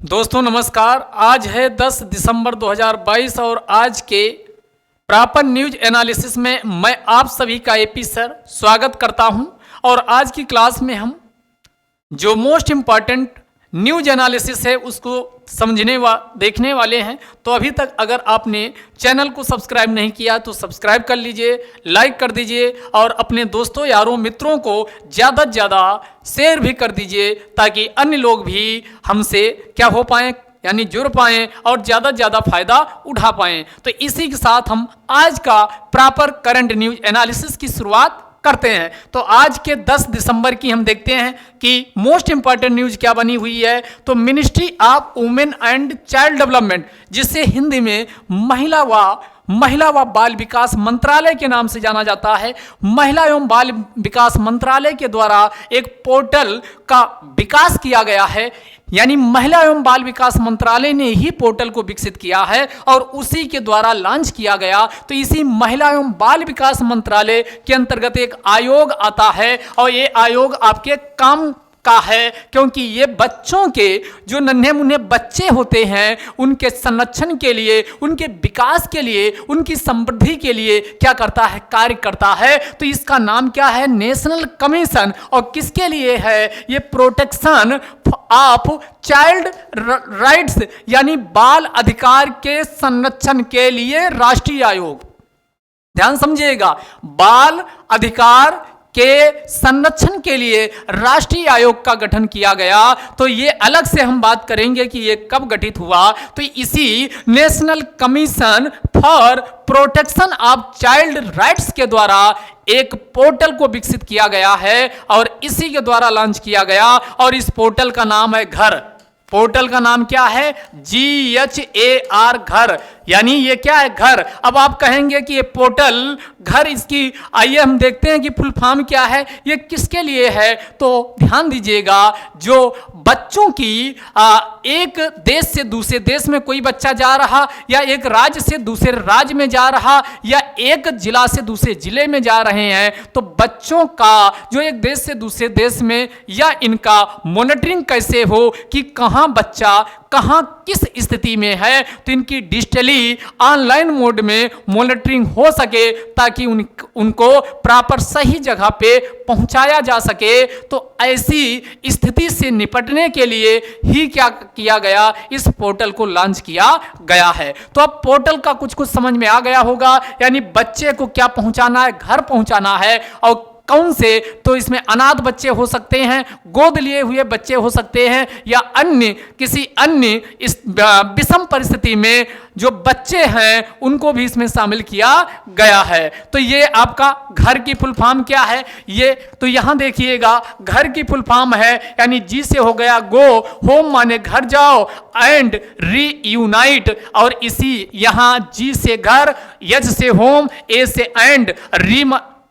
दोस्तों नमस्कार। आज है 10 दिसंबर 2022 और आज के प्रॉपर न्यूज एनालिसिस में मैं आप सभी का एपी सर स्वागत करता हूं। और आज की क्लास में हम जो मोस्ट इम्पॉर्टेंट न्यूज एनालिसिस है उसको समझने देखने वाले हैं। तो अभी तक अगर आपने चैनल को सब्सक्राइब नहीं किया तो सब्सक्राइब कर लीजिए, लाइक कर दीजिए और अपने दोस्तों यारों मित्रों को ज़्यादा से ज़्यादा शेयर भी कर दीजिए ताकि अन्य लोग भी हमसे क्या हो पाएँ, यानी जुड़ पाएँ और ज़्यादा से ज़्यादा फायदा उठा पाएँ। तो इसी के साथ हम आज का प्रॉपर करंट न्यूज एनालिसिस की शुरुआत करते हैं। तो आज के 10 दिसंबर की हम देखते हैं कि मोस्ट इंपॉर्टेंट न्यूज क्या बनी हुई है। तो ministry of women and child development, जिसे हिंदी में महिला व बाल विकास मंत्रालय के नाम से जाना जाता है, महिला एवं बाल विकास मंत्रालय के द्वारा एक पोर्टल का विकास किया गया है। यानी महिला एवं बाल विकास मंत्रालय ने ही पोर्टल को विकसित किया है और उसी के द्वारा लॉन्च किया गया। तो इसी महिला एवं बाल विकास मंत्रालय के अंतर्गत एक आयोग आता है और ये आयोग आपके काम का है, क्योंकि ये बच्चों के जो नन्हे मुन्ने बच्चे होते हैं उनके संरक्षण के लिए, उनके विकास के लिए, उनकी समृद्धि के लिए क्या करता है, कार्य करता है। तो इसका नाम क्या है, नेशनल कमीशन। और किसके लिए है ये, प्रोटेक्शन ऑफ चाइल्ड राइट्स, यानी बाल अधिकार के संरक्षण के लिए राष्ट्रीय आयोग। ध्यान समझिएगा, बाल अधिकार के संरक्षण के लिए राष्ट्रीय आयोग का गठन किया गया। तो ये अलग से हम बात करेंगे कि ये कब गठित हुआ। तो इसी national commission for protection of child rights के द्वारा एक पोर्टल को विकसित किया गया है और इसी के द्वारा लॉन्च किया गया। और इस पोर्टल का नाम है घर। पोर्टल का नाम क्या है, GHAR, घर। यानी ये क्या है, घर। अब आप कहेंगे कि ये पोर्टल घर, इसकी आइए हम देखते हैं कि फुल फॉर्म क्या है, ये किसके लिए है। तो ध्यान दीजिएगा, जो बच्चों की एक देश से दूसरे देश में कोई बच्चा जा रहा, या एक राज्य से दूसरे राज्य में जा रहा, या एक जिला से दूसरे जिले में जा रहे हैं, तो बच्चों का जो एक देश से दूसरे देश में, या इनका मॉनिटरिंग कैसे हो कि कहाँ बच्चा कहाँ किस स्थिति में है, तो इनकी डिजिटली ऑनलाइन मोड में मॉनिटरिंग हो सके ताकि उनको प्रॉपर सही जगह पे पहुंचाया जा सके। तो ऐसी स्थिति से निपटने के लिए ही क्या किया गया, इस पोर्टल को लॉन्च किया गया है। तो अब पोर्टल का कुछ समझ में आ गया होगा, यानी बच्चे को क्या पहुंचाना है, घर पहुंचाना है। और कौन से, तो इसमें अनाथ बच्चे हो सकते हैं, गोद लिए हुए बच्चे हो सकते हैं, या अन्य किसी अन्य इस विषम परिस्थिति में जो बच्चे हैं उनको भी इसमें शामिल किया गया है। तो ये आपका घर की फुल फॉर्म क्या है, ये तो यहां देखिएगा, घर की फुल फॉर्म है, यानी जी से हो गया गो, होम माने घर जाओ, एंड रीयूनाइट, और इसी यहां जी से घर, यज से होम, ए से एंड, री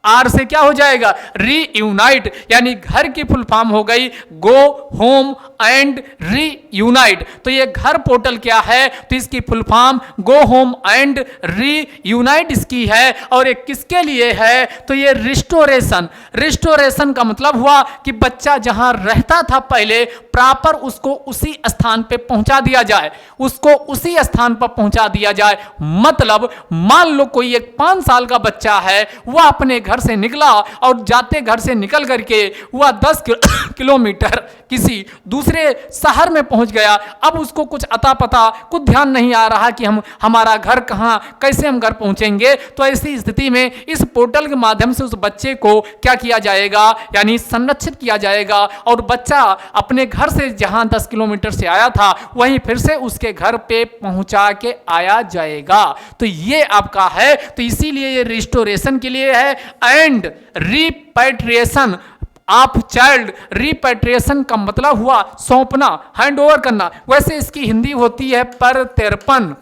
आर से क्या हो जाएगा, रीयूनाइट। यानी घर की फुल फॉर्म हो गई गो होम एंड रीयूनाइट। तो ये घर पोर्टल क्या है, तो इसकी full form go home and reunite इसकी है। और ये किसके लिए है, तो ये रिस्टोरेशन का मतलब हुआ कि बच्चा जहां रहता था पहले प्रॉपर उसको उसी स्थान पे पहुंचा दिया जाए, उसको उसी स्थान पर पहुंचा दिया जाए। मतलब मान लो कोई एक 5 साल का बच्चा है, वह अपने घर से निकला और जाते घर से निकल करके वह 10 किलोमीटर किसी दूसरे शहर में पहुंच गया। अब उसको कुछ अता पता, कुछ ध्यान नहीं आ रहा कि हमारा घर कहां, कैसे हम घर पहुंचेंगे। तो ऐसी स्थिति में इस पोर्टल के माध्यम से उस बच्चे को क्या किया जाएगा, यानी संरक्षित किया जाएगा। और बच्चा अपने घर से जहां 10 किलोमीटर से आया था वहीं फिर से उसके घर पे पहुंचा के आया जाएगा। तो ये आपका है। तो इसीलिए ये रिस्टोरेशन के लिए है। And repatriation of child, repatriation का मतलब हुआ सौंपना, हैंड ओवर करना। वैसे इसकी हिंदी होती है प्रत्यर्पण।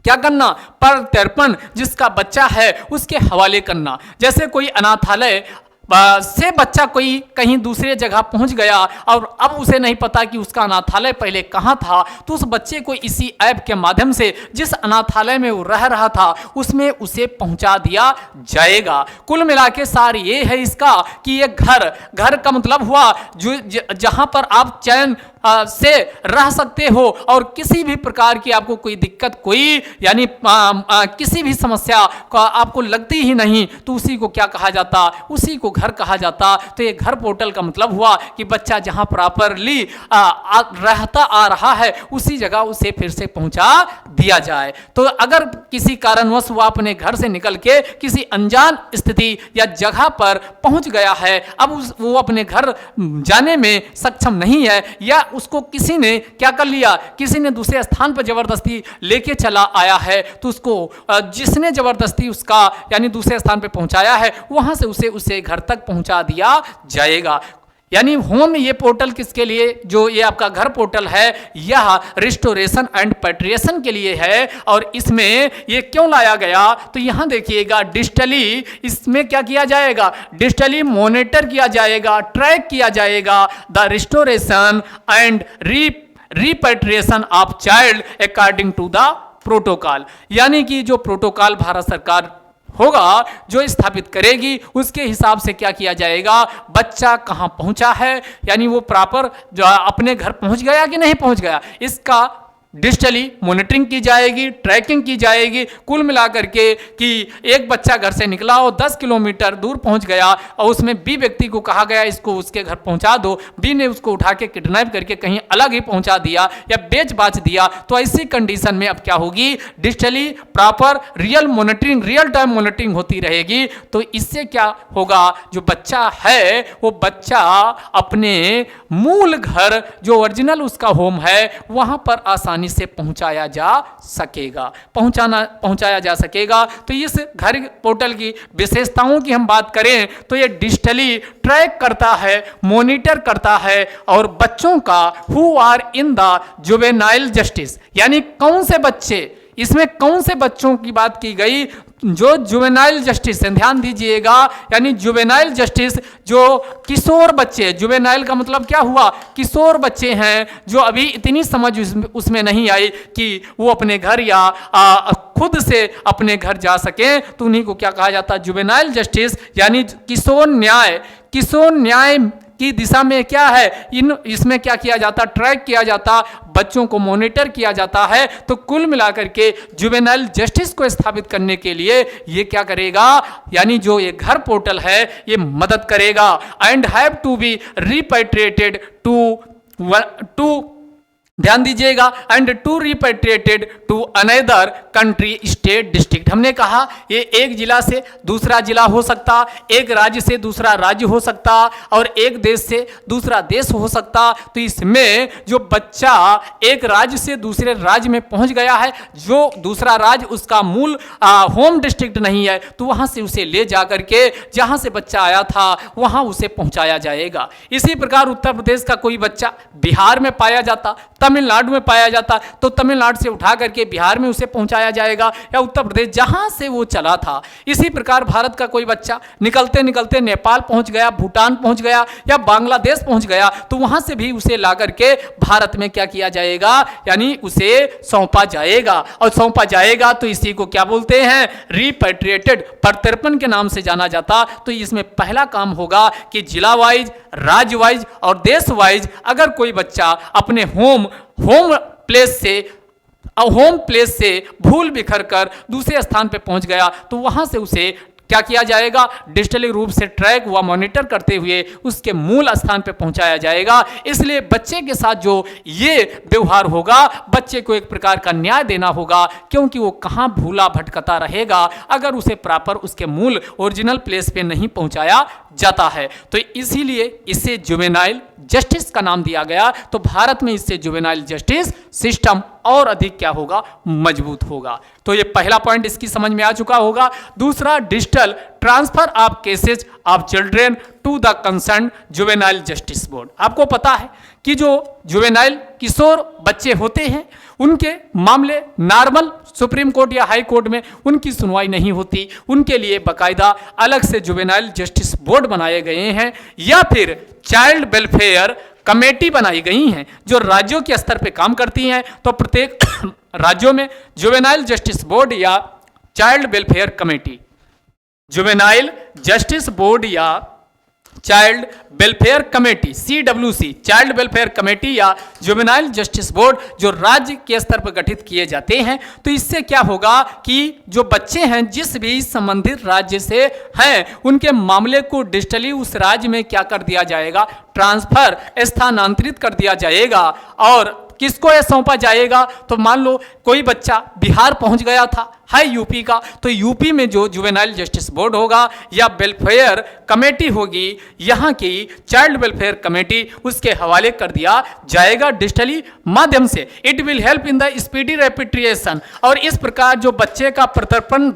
क्या करना, प्रत्यर्पण, जिसका बच्चा है उसके हवाले करना। जैसे कोई अनाथालय से बच्चा कोई कहीं दूसरे जगह पहुंच गया और अब उसे नहीं पता कि उसका अनाथालय पहले कहाँ था, तो उस बच्चे को इसी ऐप के माध्यम से जिस अनाथालय में वो रह रहा था उसमें उसे पहुंचा दिया जाएगा। कुल मिला के सार ये है इसका कि ये घर का मतलब हुआ जो जहां पर आप चयन से रह सकते हो और किसी भी प्रकार की आपको कोई दिक्कत, कोई यानी किसी भी समस्या का आपको लगती ही नहीं, तो उसी को क्या कहा जाता, उसी को घर कहा जाता। तो ये घर पोर्टल का मतलब हुआ कि बच्चा जहां प्रॉपरली रहता आ रहा है उसी जगह उसे फिर से पहुंचा दिया जाए। तो अगर किसी कारणवश वो अपने घर से निकल के किसी अनजान स्थिति या जगह पर पहुंच गया है, अब वो अपने घर जाने में सक्षम नहीं है, या उसको किसी ने क्या कर लिया, किसी ने दूसरे स्थान पर जबरदस्ती लेके चला आया है, तो उसको जिसने जबरदस्ती उसका यानी दूसरे स्थान पर पहुंचाया है वहां से उसे घर तक पहुंचा दिया जाएगा। यानी होम ये पोर्टल किसके लिए, जो ये आपका घर पोर्टल है, यह रिस्टोरेशन एंड पेट्रिएशन के लिए है। और इसमें ये क्यों लाया गया, तो यहां देखिएगा डिजिटली इसमें क्या किया जाएगा, डिजिटली मॉनिटर किया जाएगा, ट्रैक किया जाएगा the restoration and repatriation of child according to the protocol. यानी कि जो प्रोटोकॉल भारत सरकार होगा जो स्थापित करेगी उसके हिसाब से क्या किया जाएगा, बच्चा कहां पहुंचा है, यानी वो प्रॉपर जो अपने घर पहुंच गया कि नहीं पहुंच गया, इसका डिजिटली मॉनिटरिंग की जाएगी, ट्रैकिंग की जाएगी। कुल मिलाकर के कि एक बच्चा घर से निकला और 10 किलोमीटर दूर पहुंच गया और उसमें बी व्यक्ति को कहा गया इसको उसके घर पहुंचा दो, बी ने उसको उठा के किडनैप करके कहीं अलग ही पहुंचा दिया या बेच बाच दिया, तो ऐसी कंडीशन में अब क्या होगी, digitally proper real time monitoring होती रहेगी। तो इससे क्या होगा, जो बच्चा है वो बच्चा अपने मूल घर जो ओरिजिनल उसका होम है वहां पर आसानी से पहुंचाया जा सकेगा। तो इस घर पोर्टल की विशेषताओं की हम बात करें तो ये डिजिटली ट्रैक करता है, मॉनिटर करता है और बच्चों का who are in the juvenile justice, यानी कौन से बच्चे, इसमें कौन से बच्चों की बात की गई, जो जुवेनाइल जस्टिस, ध्यान दीजिएगा, यानी जुवेनाइल जस्टिस जो किशोर बच्चे, जुवेनाइल का मतलब क्या हुआ, किशोर बच्चे हैं जो अभी इतनी समझ उसमें नहीं आई कि वो अपने घर या खुद से अपने घर जा सके, तो उन्हीं को क्या कहा जाता है, जुवेनाइल जस्टिस, यानी किशोर न्याय की दिशा में क्या है, इसमें क्या किया जाता, ट्रैक किया जाता, बच्चों को मॉनिटर किया जाता है। तो कुल मिलाकर के जुवेनाइल जस्टिस को स्थापित करने के लिए ये क्या करेगा, यानी जो ये घर पोर्टल है ये मदद करेगा। And have to be repatriated to ध्यान दीजिएगा, and to repatriated to another country, state, district. हमने कहा ये एक जिला से दूसरा जिला हो सकता, एक राज्य से दूसरा राज्य हो सकता और एक देश से दूसरा देश हो सकता। तो इसमें जो बच्चा एक राज्य से दूसरे राज्य में पहुंच गया है, जो दूसरा राज्य उसका मूल होम डिस्ट्रिक्ट नहीं है, तो वहां से उसे ले जाकर के जहां से बच्चा आया था वहां उसे पहुंचाया जाएगा। इसी प्रकार उत्तर प्रदेश का कोई बच्चा बिहार में पाया जाता, तमिलनाडु में पाया जाता, तो तमिलनाडु से उठा करके बिहार में उसे पहुंचाया जाएगा, या उत्तर प्रदेश जहां से वो चला था। इसी प्रकार भारत का कोई बच्चा निकलते निकलते नेपाल पहुंच गया, भूटान पहुंच गया या बांग्लादेश पहुंच गया, तो वहां से भी उसे ला करके भारत में क्या किया जाएगा, यानी उसे सौंपा जाएगा। और सौंपा जाएगा तो इसी को क्या बोलते हैं, रिपेट्रिएटेड, प्रत्यर्पण के नाम से जाना जाता। तो इसमें पहला काम होगा कि जिला वाइज, राज्य वाइज और देश वाइज अगर कोई बच्चा अपने होम प्लेस से भूल बिखर कर दूसरे स्थान पे पहुंच गया, तो वहां से उसे क्या किया जाएगा, डिजिटली रूप से ट्रैक व मॉनिटर करते हुए उसके मूल स्थान पे पहुंचाया जाएगा। इसलिए बच्चे के साथ जो ये व्यवहार होगा, बच्चे को एक प्रकार का न्याय देना होगा, क्योंकि वो कहां भूला भटकता रहेगा अगर उसे प्रॉपर उसके मूल ओरिजिनल प्लेस पे नहीं पहुंचाया जाता है। तो इसीलिए इसे जुवेनाइल जस्टिस का नाम दिया गया। तो भारत में इससे जुवेनाइल जस्टिस सिस्टम और अधिक क्या होगा, मजबूत होगा। तो ये पहला पॉइंट इसकी समझ में आ चुका होगा। दूसरा, digital transfer of cases of children to the concern juvenile justice board. आपको पता है कि जो जुवेनाइल किशोर बच्चे होते हैं उनके मामले नॉर्मल सुप्रीम कोर्ट या हाई कोर्ट में उनकी सुनवाई नहीं होती, उनके लिए बाकायदा अलग से जुवेनाइल जस्टिस बोर्ड बनाए गए हैं या फिर चाइल्ड वेलफेयर कमेटी बनाई गई हैं जो राज्यों के स्तर पे काम करती हैं। तो प्रत्येक राज्यों में जुवेनाइल जस्टिस बोर्ड या child welfare committee, juvenile justice board या child welfare committee CWC, child welfare committee या जुवेनाइल जस्टिस बोर्ड जो राज्य के स्तर पर गठित किए जाते हैं। तो इससे क्या होगा कि जो बच्चे हैं जिस भी संबंधित राज्य से हैं उनके मामले को डिजिटली उस राज्य में क्या कर दिया जाएगा, ट्रांसफर, स्थानांतरित कर दिया जाएगा। और किसको यह सौंपा जाएगा, तो मान लो कोई बच्चा बिहार पहुंच गया था, है यूपी का, तो यूपी में जो जुवेनाइल जस्टिस बोर्ड होगा या वेलफेयर कमेटी होगी, यहाँ की चाइल्ड वेलफेयर कमेटी, उसके हवाले कर दिया जाएगा डिजिटली माध्यम से। It will help in the speedy repatriation. और इस प्रकार जो बच्चे का प्रत्यर्पण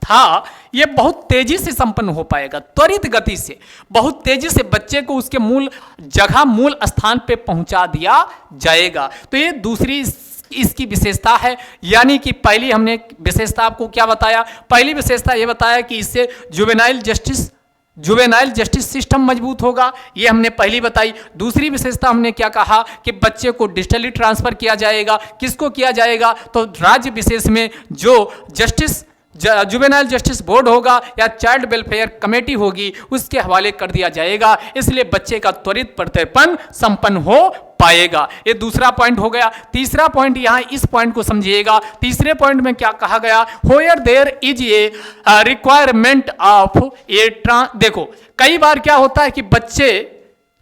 था ये बहुत तेजी से संपन्न हो पाएगा, त्वरित गति से, बहुत तेजी से बच्चे को उसके मूल जगह, मूल स्थान पे पहुंचा दिया जाएगा। तो ये दूसरी इसकी विशेषता है। यानी कि पहली हमने विशेषता आपको क्या बताया, पहली विशेषता ये बताया कि इससे जुवेनाइल जस्टिस सिस्टम मजबूत होगा, ये हमने पहली बताई। दूसरी विशेषता हमने क्या कहा कि बच्चे को डिजिटली ट्रांसफर किया जाएगा। किसको किया जाएगा, तो राज्य विशेष में जो जुवेनाइल जस्टिस बोर्ड होगा या चाइल्ड वेलफेयर कमेटी होगी उसके हवाले कर दिया जाएगा। इसलिए बच्चे का त्वरित प्रत्यर्पण संपन्न हो पाएगा। ये दूसरा पॉइंट हो गया। तीसरा पॉइंट, यहाँ इस पॉइंट को समझिएगा। तीसरे पॉइंट में क्या कहा गया, where there is a requirement of a देखो कई बार क्या होता है कि बच्चे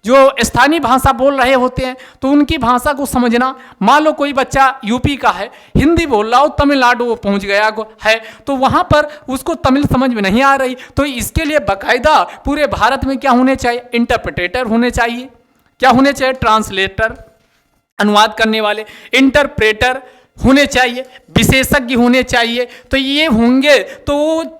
जो स्थानीय भाषा बोल रहे होते हैं तो उनकी भाषा को समझना, मान लो कोई बच्चा यूपी का है, हिंदी बोल रहा हो, तमिलनाडु वो पहुंच गया है, तो वहां पर उसको तमिल समझ में नहीं आ रही, तो इसके लिए बाकायदा पूरे भारत में क्या होने चाहिए, इंटरप्रेटर होने चाहिए। क्या होने चाहिए, ट्रांसलेटर, अनुवाद करने वाले, इंटरप्रेटर होने चाहिए, विशेषज्ञ होने चाहिए। तो ये होंगे तो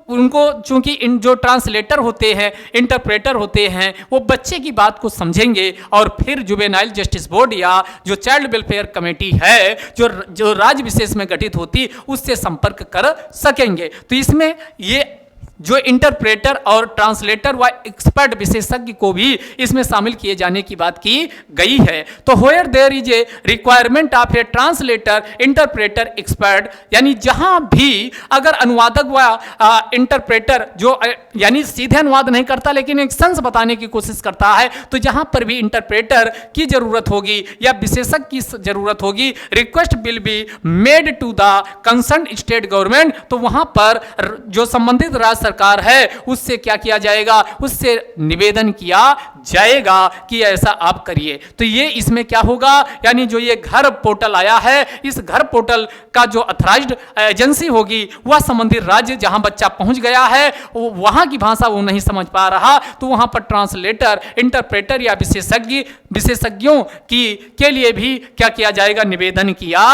उनको, चूंकि इन जो ट्रांसलेटर होते हैं, इंटरप्रेटर होते हैं, वो बच्चे की बात को समझेंगे और फिर जुवेनाइल जस्टिस बोर्ड या जो चाइल्ड वेलफेयर कमेटी है जो राज्य विशेष में गठित होती उससे संपर्क कर सकेंगे। तो इसमें ये जो इंटरप्रेटर और ट्रांसलेटर व एक्सपर्ट विशेषज्ञ को भी इसमें शामिल किए जाने की बात की गई है। तो where there is a requirement of a translator, interpreter, expert, यानी जहां भी अगर अनुवादक व इंटरप्रेटर जो यानी सीधे अनुवाद नहीं करता लेकिन एक सेंस बताने की कोशिश करता है, तो जहां पर भी इंटरप्रेटर की जरूरत होगी या विशेषज्ञ की जरूरत होगी, request will be made to the concern state government, तो वहां पर जो संबंधित राज्य सरकार है उससे क्या किया जाएगा, उससे निवेदन किया जाएगा कि ऐसा आप करिए। तो ये इसमें क्या होगा, यानी जो ये घर पोर्टल आया है, इस घर पोर्टल का जो अथराइज्ड एजेंसी होगी वह संबंधित राज्य जहां बच्चा पहुंच गया है वहां की भाषा वो नहीं समझ पा रहा, तो वहां पर ट्रांसलेटर, इंटरप्रेटर या विशेषज्ञों के लिए भी क्या किया जाएगा, निवेदन किया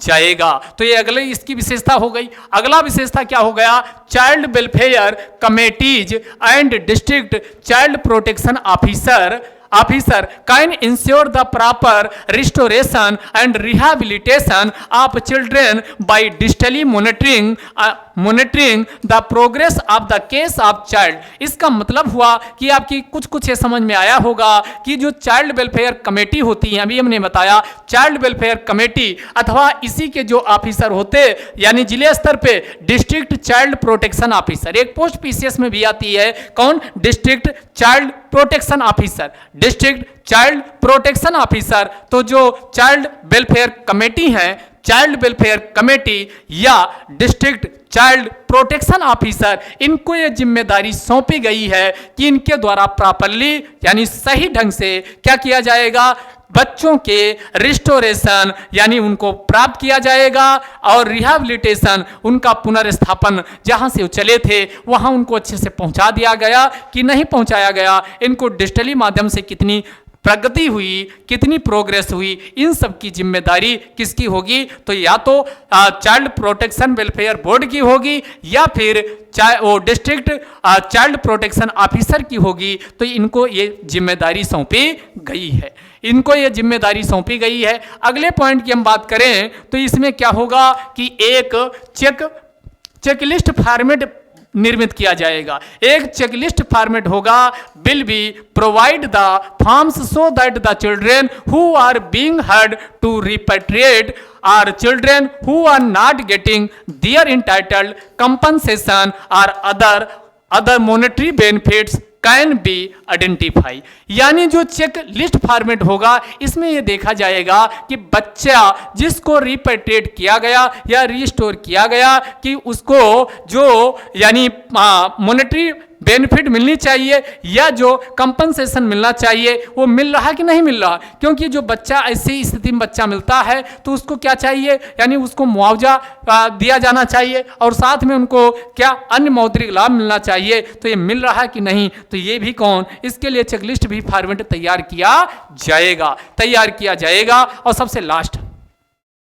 जाएगा। तो ये अगले इसकी विशेषता हो गई। अगला विशेषता क्या हो गया, child welfare committees and district child protection officer can ensure the proper restoration and rehabilitation of children by digitally monitoring the progress of the case of child. इसका मतलब हुआ कि आपकी कुछ ये समझ में आया होगा कि जो चाइल्ड वेलफेयर कमेटी होती है, अभी हमने बताया चाइल्ड वेलफेयर कमेटी अथवा इसी के जो ऑफिसर होते यानी जिले स्तर पे डिस्ट्रिक्ट चाइल्ड प्रोटेक्शन ऑफिसर, एक पोस्ट पीसीएस में भी आती है, कौन, district child protection officer, district child protection officer. तो जो चाइल्ड वेलफेयर कमेटी है, चाइल्ड वेलफेयर कमेटी या डिस्ट्रिक्ट चाइल्ड प्रोटेक्शन ऑफिसर, इनको ये जिम्मेदारी सौंपी गई है कि इनके द्वारा प्रॉपरली यानी सही ढंग से क्या किया जाएगा, बच्चों के रिस्टोरेशन यानी उनको प्राप्त किया जाएगा और रिहैबिलिटेशन, उनका पुनर्स्थापन, जहां से वो चले थे वहां उनको अच्छे से पहुंचा दिया गया कि नहीं पहुंचाया गया, इनको डिजिटली माध्यम से कितनी प्रगति हुई, कितनी प्रोग्रेस हुई, इन सब की जिम्मेदारी किसकी होगी, तो या तो चाइल्ड प्रोटेक्शन वेलफेयर बोर्ड की होगी या फिर वो डिस्ट्रिक्ट चाइल्ड प्रोटेक्शन ऑफिसर की होगी। तो इनको ये जिम्मेदारी सौंपी गई है, इनको ये जिम्मेदारी सौंपी गई है। अगले पॉइंट की हम बात करें तो इसमें क्या होगा कि एक चेकलिस्ट फॉर्मेट निर्मित किया जाएगा। एक चेकलिस्ट फॉर्मेट होगा, will be provide the forms so that the children who are being heard to repatriate or children who are not getting their entitled compensation और other monetary benefits can be identify. यानी जो check list format होगा इसमें यह देखा जाएगा कि बच्चा जिसको रिपेट्रिएट किया गया या रिस्टोर किया गया कि उसको जो यानी मॉनेटरी बेनिफिट मिलनी चाहिए या जो कंपनसेशन मिलना चाहिए वो मिल रहा है कि नहीं मिल रहा। क्योंकि जो बच्चा ऐसी स्थिति में बच्चा मिलता है तो उसको क्या चाहिए, यानी उसको मुआवजा दिया जाना चाहिए और साथ में उनको क्या अन्य मौद्रिक लाभ मिलना चाहिए। तो ये मिल रहा है कि नहीं, तो ये भी कौन, इसके लिए चेकलिस्ट भी फॉर्मेट तैयार किया जाएगा। और सबसे लास्ट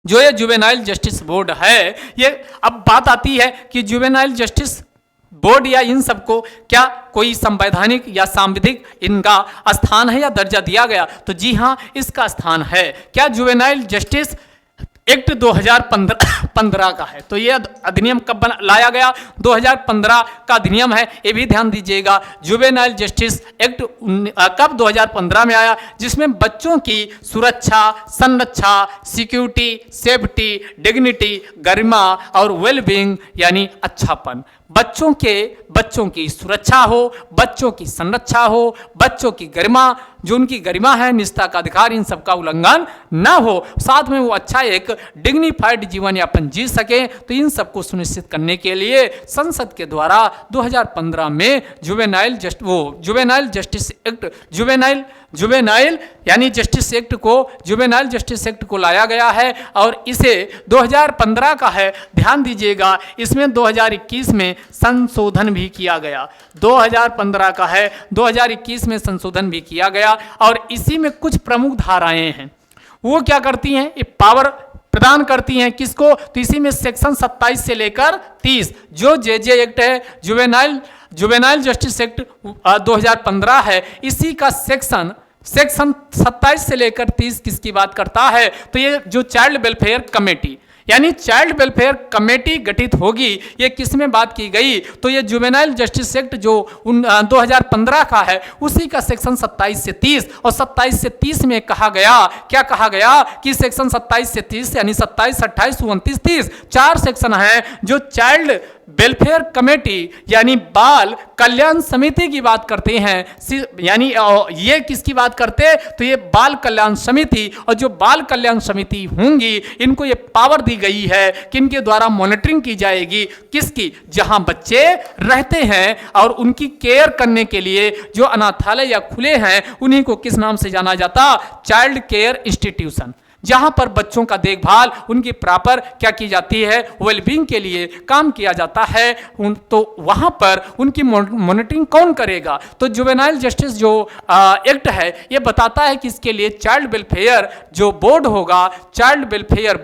जो ये जुवेनाइल जस्टिस बोर्ड है, ये अब बात आती है कि जुवेनाइल जस्टिस बोर्ड या इन सबको क्या कोई संवैधानिक या सांविधिक इनका स्थान है या दर्जा दिया गया, तो जी हां इसका स्थान है। क्या जुवेनाइल जस्टिस एक्ट 2015 का है। तो ये अधिनियम कब लाया गया, 2015 का अधिनियम है, ये भी ध्यान दीजिएगा। जुवेनाइल जस्टिस एक्ट कब 2015 में आया, जिसमें बच्चों की सुरक्षा, संरक्षा, सिक्योरिटी, सेफ्टी, डिग्निटी, गरिमा और वेलबींग यानी अच्छापन, बच्चों की सुरक्षा हो, बच्चों की संरक्षा हो, बच्चों की गरिमा, जो उनकी गरिमा है, निजता का अधिकार, इन सबका उल्लंघन ना हो, साथ में वो अच्छा एक डिग्निफाइड जीवन यापन जी सके। तो इन सबको सुनिश्चित करने के लिए संसद के द्वारा 2015 में जुवेनाइल जस्टिस एक्ट जुवेनाइल यानी जस्टिस एक्ट को लाया गया है और इसे 2015 का है। ध्यान दीजिएगा इसमें 2021 में संशोधन भी किया गया। 2015 का है, 2021 में संशोधन भी किया गया और इसी में कुछ प्रमुख धाराएं हैं। वो क्या करती हैं, ये पावर प्रदान करती हैं किसको, तो इसी में सेक्शन 27 से लेकर 30 जो जे एक्ट है, जुवेनाइल जस्टिस एक्ट 2015 है, इसी का सेक्शन 27 से लेकर 30 किसकी बात करता है, तो ये जो चाइल्ड वेलफेयर कमेटी यानी चाइल्ड वेलफेयर कमेटी गठित होगी, ये किस में बात की गई, तो ये जुवेनाइल जस्टिस एक्ट जो 2015 का है उसी का सेक्शन 27 से 30 और 27 से 30 में कहा गया कि सेक्शन 27 से 30 यानी 27, 28, 29, 30 चार सेक्शन हैं जो चाइल्ड वेलफेयर कमेटी यानी बाल कल्याण समिति की बात करते हैं। यानी ये किसकी बात करते, तो ये बाल कल्याण समिति, और जो बाल कल्याण समिति होंगी इनको ये पावर दी गई है कि इनके द्वारा मॉनिटरिंग की जाएगी किसकी, जहां बच्चे रहते हैं और उनकी केयर करने के लिए जो अनाथालय या खुले हैं उन्हीं को किस नाम से जाना जाता, चाइल्ड केयर इंस्टीट्यूशन, जहां पर बच्चों का देखभाल उनकी प्रॉपर क्या की जाती है, वेलबींग के लिए काम किया जाता है। तो वहां पर उनकी मॉनिटरिंग कौन करेगा, तो जुवेनाइल जस्टिस जो एक्ट है ये बताता है कि इसके लिए चाइल्ड वेलफेयर जो बोर्ड होगा, चाइल्ड वेलफेयर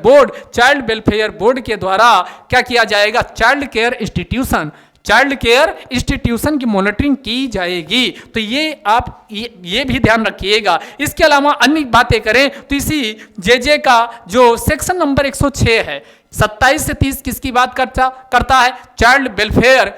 बोर्ड के द्वारा क्या किया जाएगा, चाइल्ड केयर इंस्टीट्यूशन की मॉनिटरिंग की जाएगी। तो ये आप ये भी ध्यान रखिएगा। इसके अलावा अन्य बातें करें तो इसी जे का जो सेक्शन नंबर 106 है, 27 से 30 किसकी बात करता है, चाइल्ड वेलफेयर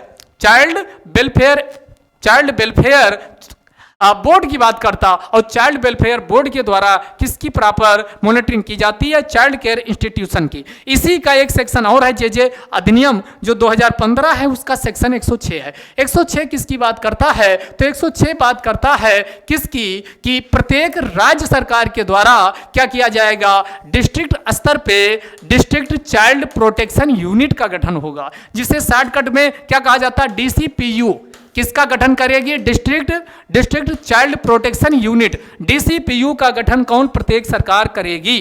बोर्ड की बात करता, और चाइल्ड वेलफेयर बोर्ड के द्वारा किसकी प्रॉपर मॉनिटरिंग की जाती है, चाइल्ड केयर इंस्टीट्यूशन की। इसी का एक सेक्शन और है जे अधिनियम जो 2015 है उसका सेक्शन 106 है। 106 किसकी बात करता है, तो 106 बात करता है किसकी, कि प्रत्येक राज्य सरकार के द्वारा क्या किया जाएगा, डिस्ट्रिक्ट स्तर पे डिस्ट्रिक्ट चाइल्ड प्रोटेक्शन यूनिट का गठन होगा, जिसे शॉर्टकट में क्या कहा जाता है, DCPU। किसका गठन करेगी, district child protection unit, DCPU का गठन कौन, प्रत्येक सरकार करेगी।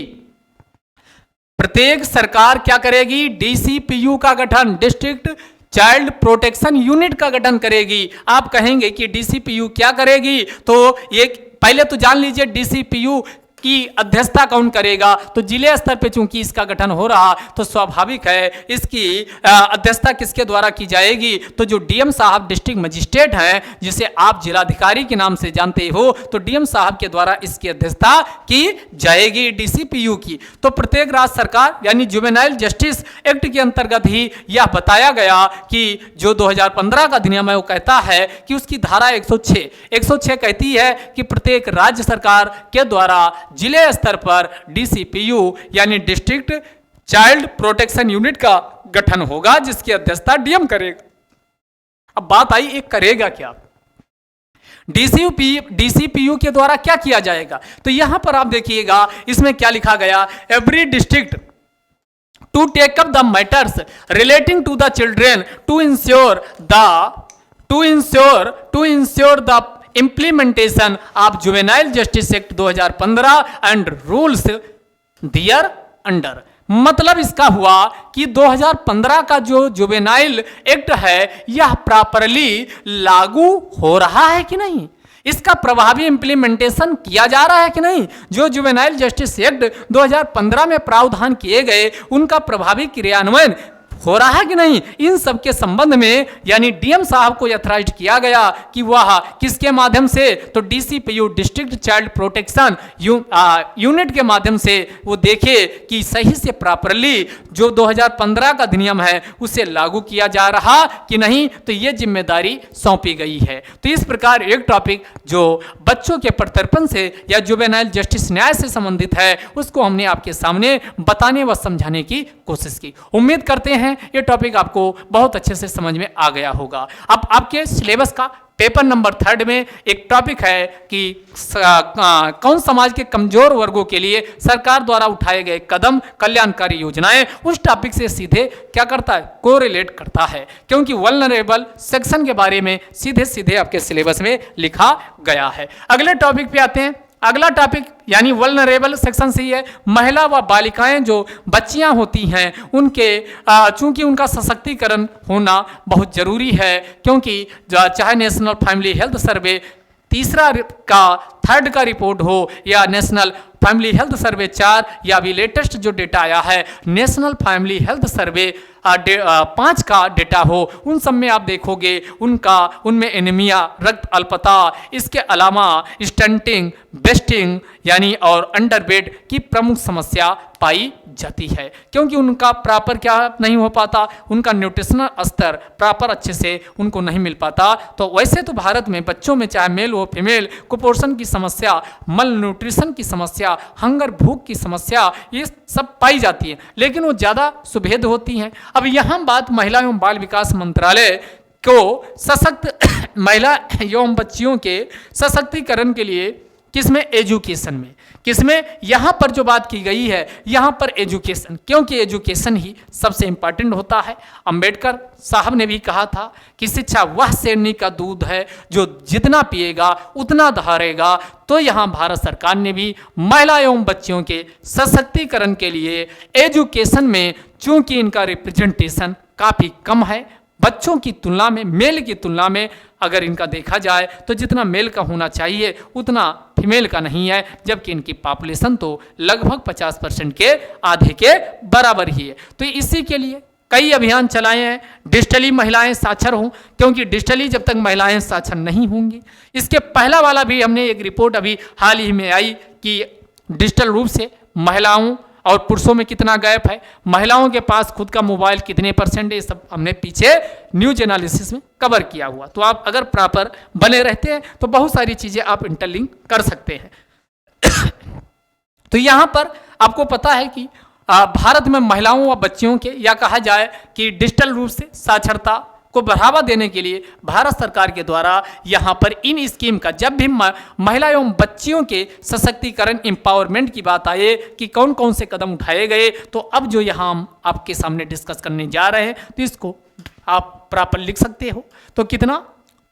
प्रत्येक सरकार क्या करेगी, DCPU का गठन, डिस्ट्रिक्ट चाइल्ड प्रोटेक्शन यूनिट का गठन करेगी। आप कहेंगे कि DCPU क्या करेगी, तो ये पहले तो जान लीजिए DCPU की अध्यक्षता कौन करेगा, तो जिले स्तर पे चूंकि इसका गठन हो रहा तो स्वाभाविक है इसकी अध्यक्षता किसके द्वारा की जाएगी, तो जो DM साहब डिस्ट्रिक्ट मजिस्ट्रेट हैं जिसे आप जिलाधिकारी के नाम से जानते हो, तो DM साहब के द्वारा इसकी अध्यक्षता की जाएगी DCPU की। तो प्रत्येक राज्य सरकार यानी जुवेनाइल जस्टिस एक्ट के अंतर्गत ही यह बताया गया कि जो 2015 का अधिनियम है वो कहता है कि उसकी धारा 106 कहती है कि प्रत्येक राज्य सरकार के द्वारा जिले स्तर पर DCPU यानी डिस्ट्रिक्ट चाइल्ड प्रोटेक्शन यूनिट का गठन होगा, जिसकी अध्यक्षता DM करेगा। अब बात आई एक करेगा क्या, डीसीपीयू के द्वारा क्या किया जाएगा? तो यहां पर आप देखिएगा इसमें क्या लिखा गया, every district to take up the matters relating to the children to ensure the implementation of Juvenile Justice Act 2015 and rules thereafter। मतलब इसका हुआ कि 2015 का जो जुवेनाइल एक्ट है यह प्रॉपरली लागू हो रहा है कि नहीं, इसका प्रभावी इंप्लीमेंटेशन किया जा रहा है कि नहीं, जो जुवेनाइल जस्टिस एक्ट 2015 में प्रावधान किए गए उनका प्रभावी क्रियान्वयन हो रहा है कि नहीं, इन सब के संबंध में यानी डीएम साहब को अथॉराइज किया गया कि वह किसके माध्यम से, तो DCPU district child protection unit के माध्यम से वो देखे कि सही से प्रॉपरली जो 2015 का अधिनियम है उसे लागू किया जा रहा कि नहीं, तो ये जिम्मेदारी सौंपी गई है। तो इस प्रकार एक टॉपिक जो बच्चों के प्रत्यर्पण से या जुवेनाइल जस्टिस न्याय से संबंधित है उसको हमने आपके सामने बताने व समझाने की कोशिश की। उम्मीद करते हैं ये टॉपिक आपको बहुत अच्छे से समझ में आ गया होगा। अब आपके सिलेबस का पेपर नंबर 3 में एक टॉपिक है कि कौन समाज के कमजोर वर्गों के लिए सरकार द्वारा उठाए गए कदम कल्याणकारी योजनाएं, उस टॉपिक से सीधे क्या करता है, कोरिलेट करता है, क्योंकि वल्नरेबल सेक्शन के बारे में सीधे सीधे आपके सिलेबस में लिखा गया है। अगले टॉपिक पे आते हैं। अगला टॉपिक यानी वल्नरेबल सेक्शन से है महिला व बालिकाएं जो बच्चियां होती हैं उनके चूंकि उनका सशक्तिकरण होना बहुत जरूरी है, क्योंकि चाहे national family health survey third का रिपोर्ट हो या नेशनल फैमिली हेल्थ सर्वे 4 या अभी लेटेस्ट जो डेटा आया है नेशनल फैमिली हेल्थ सर्वे 5 का डेटा हो, उन सब में आप देखोगे उनमें एनीमिया, रक्त अल्पता, इसके अलावा स्टंटिंग, बेस्टिंग यानी और अंडरवेट की प्रमुख समस्या पाई जाती है, क्योंकि उनका प्रॉपर क्या नहीं हो पाता, उनका न्यूट्रिशनल स्तर प्रॉपर अच्छे से उनको नहीं मिल पाता। तो वैसे तो भारत में बच्चों में चाहे मेल हो फीमेल कुपोषण की समस्या, मल न्यूट्रिशन की समस्या, हंगर भूख की समस्या ये सब पाई जाती है, लेकिन वो ज़्यादा सुभेद होती हैं। अब यहाँ बात महिला एवं बाल विकास मंत्रालय को सशक्त महिला एवं बच्चियों के सशक्तिकरण के लिए किसमें, एजुकेशन में, किसमें, यहाँ पर जो बात की गई है यहाँ पर एजुकेशन, क्योंकि एजुकेशन ही सबसे इम्पॉर्टेंट होता है। अंबेडकर साहब ने भी कहा था कि शिक्षा वह शेरनी का दूध है जो जितना पिएगा उतना दहाड़ेगा। तो यहाँ भारत सरकार ने भी महिला एवं बच्चियों के सशक्तिकरण के लिए एजुकेशन में, चूंकि इनका रिप्रेजेंटेशन काफ़ी कम है बच्चों की तुलना में, मेल की तुलना में अगर इनका देखा जाए तो जितना मेल का होना चाहिए उतना फीमेल का नहीं है, जबकि इनकी पॉपुलेशन तो लगभग 50% के आधे के बराबर ही है। तो इसी के लिए कई अभियान चलाए हैं, डिजिटली महिलाएं साक्षर हों, क्योंकि डिजिटली जब तक महिलाएं साक्षर नहीं होंगी, इसके पहला वाला भी हमने एक रिपोर्ट अभी हाल ही में आई कि डिजिटल रूप से महिलाओं और पुरुषों में कितना गैप है, महिलाओं के पास खुद का मोबाइल कितने %, ये सब हमने पीछे न्यूज एनालिसिस में कवर किया हुआ। तो आप अगर प्रॉपर बने रहते हैं तो बहुत सारी चीज़ें आप इंटरलिंक कर सकते हैं। तो यहाँ पर आपको पता है कि भारत में महिलाओं व बच्चियों के या कहा जाए कि डिजिटल रूप से साक्षरता को बढ़ावा देने के लिए भारत सरकार के द्वारा यहाँ पर इन स्कीम का, जब भी महिला एवं बच्चियों के सशक्तिकरण एम्पावरमेंट की बात आए कि कौन कौन से कदम उठाए गए, तो अब जो यहाँ हम आपके सामने डिस्कस करने जा रहे हैं तो इसको आप प्रॉपर लिख सकते हो। तो कितना,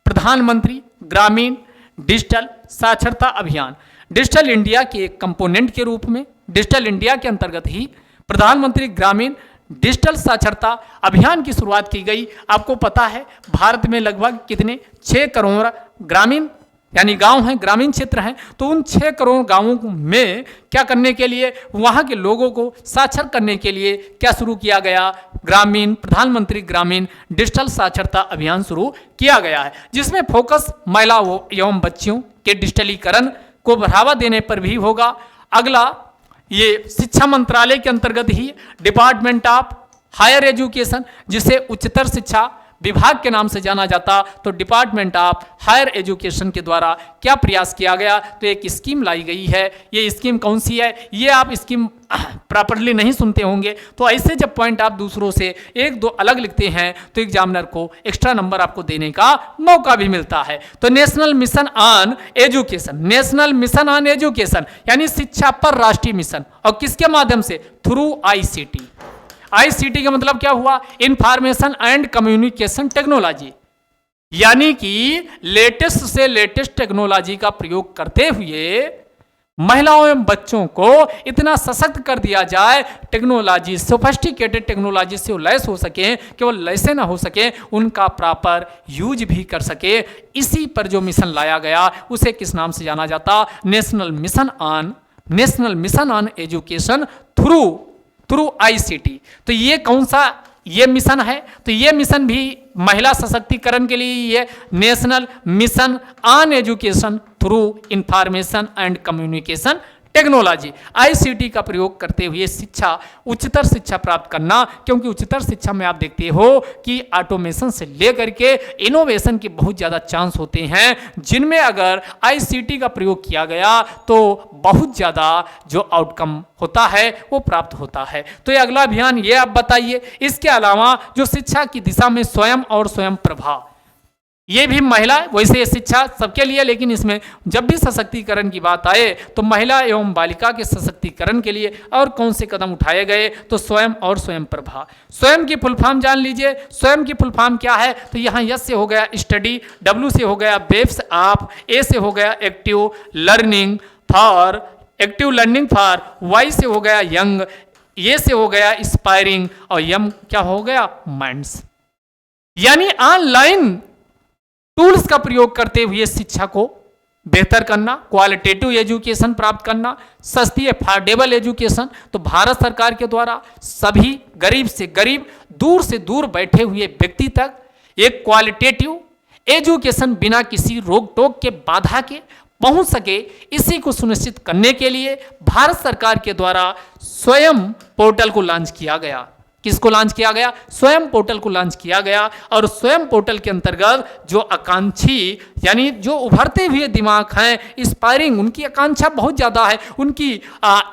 प्रधानमंत्री ग्रामीण डिजिटल साक्षरता अभियान डिजिटल इंडिया के एक कंपोनेंट के रूप में, डिजिटल इंडिया के अंतर्गत ही प्रधानमंत्री ग्रामीण डिजिटल साक्षरता अभियान की शुरुआत की गई। आपको पता है भारत में लगभग कितने 6 करोड़ ग्रामीण यानी गांव हैं, ग्रामीण क्षेत्र हैं, तो उन 6 करोड़ गांवों में क्या करने के लिए, वहां के लोगों को साक्षर करने के लिए क्या शुरू किया गया, प्रधानमंत्री ग्रामीण डिजिटल साक्षरता अभियान शुरू किया गया है, जिसमें फोकस महिला एवं बच्चियों के डिजिटलीकरण को बढ़ावा देने पर भी होगा। अगला ये शिक्षा मंत्रालय के अंतर्गत ही डिपार्टमेंट ऑफ हायर एजुकेशन, जिसे उच्चतर शिक्षा विभाग के नाम से जाना जाता, तो डिपार्टमेंट ऑफ हायर एजुकेशन के द्वारा क्या प्रयास किया गया, तो एक स्कीम लाई गई है। ये स्कीम कौन सी है, ये आप स्कीम प्रॉपरली नहीं सुनते होंगे, तो ऐसे जब पॉइंट आप दूसरों से एक दो अलग लिखते हैं तो एग्जामिनर को एक्स्ट्रा नंबर आपको देने का मौका भी मिलता है। तो national mission on education, national mission on education यानी शिक्षा पर राष्ट्रीय मिशन, और किसके माध्यम से, थ्रू आईसीटी। आईसीटी का मतलब क्या हुआ, इंफॉर्मेशन एंड कम्युनिकेशन टेक्नोलॉजी, यानी कि लेटेस्ट से लेटेस्ट टेक्नोलॉजी का प्रयोग करते हुए महिलाओं एवं बच्चों को इतना सशक्त कर दिया जाए, टेक्नोलॉजी सोफिस्टिकेटेड टेक्नोलॉजी से वो लैस हो सके, केवल लैसे ना हो सके, उनका प्रॉपर यूज भी कर सके। इसी पर जो मिशन लाया गया उसे किस नाम से जाना जाता, national mission on education through ICT. तो ये कौन सा ये मिशन है, तो ये मिशन भी महिला सशक्तिकरण के लिए ही है, national mission on education through information and communication technology. ICT का प्रयोग करते हुए उच्चतर शिक्षा प्राप्त करना, क्योंकि उच्चतर शिक्षा में आप देखते हो कि ऑटोमेशन से लेकर के इनोवेशन के बहुत ज़्यादा चांस होते हैं, जिनमें अगर आईसीटी का प्रयोग किया गया तो बहुत ज़्यादा जो आउटकम होता है वो प्राप्त होता है। तो ये अगला अभियान ये आप बताइए। इसके अलावा जो शिक्षा की दिशा में स्वयं और स्वयं प्रभा, ये भी महिला, वैसे शिक्षा सबके लिए, लेकिन इसमें जब भी सशक्तिकरण की बात आए तो महिला एवं बालिका के सशक्तिकरण के लिए और कौन से कदम उठाए गए, तो स्वयं और स्वयं प्रभा। स्वयं की फुल फॉर्म जान लीजिए, स्वयं की फुल फॉर्म क्या है, तो यहाँ एस से हो गया स्टडी, डब्ल्यू से हो गया वेब्स आप, ए से हो गया एक्टिव लर्निंग फॉर, वाई से हो गया यंग, ए से हो गया इंस्पायरिंग, और यम क्या हो गया, माइंड्स। यानी ऑनलाइन टूल्स का प्रयोग करते हुए शिक्षा को बेहतर करना, क्वालिटेटिव एजुकेशन प्राप्त करना, सस्ती अफोर्डेबल एजुकेशन। तो भारत सरकार के द्वारा सभी गरीब से गरीब, दूर से दूर बैठे हुए व्यक्ति तक एक क्वालिटेटिव एजुकेशन बिना किसी रोक टोक के, बाधा के पहुंच सके, इसी को सुनिश्चित करने के लिए भारत सरकार के द्वारा स्वयं पोर्टल को लॉन्च किया गया। किसको लॉन्च किया गया, स्वयं पोर्टल को लॉन्च किया गया। और स्वयं पोर्टल के अंतर्गत जो आकांक्षी यानी जो उभरते हुए दिमाग हैं, इंस्पायरिंग, उनकी आकांक्षा बहुत ज़्यादा है, उनकी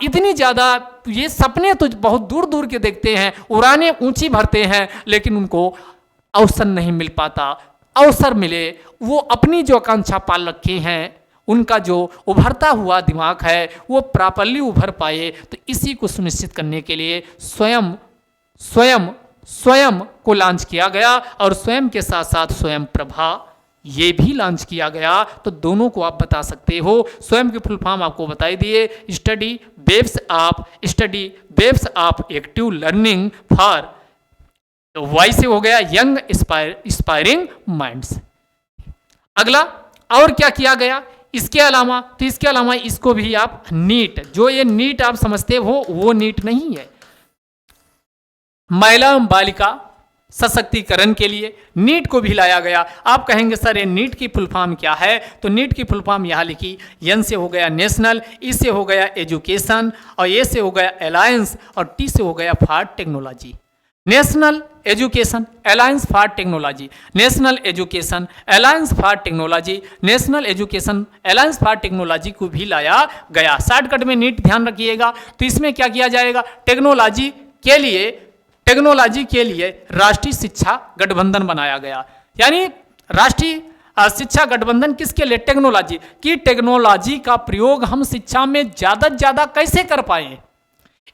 इतनी ज़्यादा, ये सपने तो बहुत दूर दूर के देखते हैं, उड़ाने ऊंची भरते हैं, लेकिन उनको अवसर नहीं मिल पाता। अवसर मिले, वो अपनी जो आकांक्षा पाल रखे हैं, उनका जो उभरता हुआ दिमाग है वो प्रॉपरली उभर पाए। तो इसी को सुनिश्चित करने के लिए स्वयं को लॉन्च किया गया, और स्वयं के साथ साथ स्वयं प्रभा ये भी लॉन्च किया गया। तो दोनों को आप बता सकते हो। स्वयं की फुल फॉर्म आपको बताई दिए, study webs of active learning for, Y से हो गया यंग इंस्पायरिंग माइंड्स। अगला और क्या किया गया इसके अलावा इसको भी आप नीट, जो ये नीट आप समझते हो वो नीट नहीं है, महिला एवं बालिका सशक्तिकरण के लिए नीट को भी लाया गया। आप कहेंगे सर ये नीट की फुल फॉर्म क्या है, तो नीट की फुल फॉर्म यहाँ लिखी, एन से हो गया नेशनल, ई से हो गया एजुकेशन, और ए से हो गया अलायंस, और टी से हो गया for technology. National education alliance for technology, national education alliance for technology, national education alliance for technology को भी लाया गया। शॉर्टकट में नीट ध्यान रखिएगा। तो इसमें क्या किया जाएगा, टेक्नोलॉजी के लिए राष्ट्रीय शिक्षा गठबंधन बनाया गया। यानी राष्ट्रीय शिक्षा गठबंधन किसके लिए, टेक्नोलॉजी की, टेक्नोलॉजी का प्रयोग हम शिक्षा में ज़्यादा से ज़्यादा कैसे कर पाए,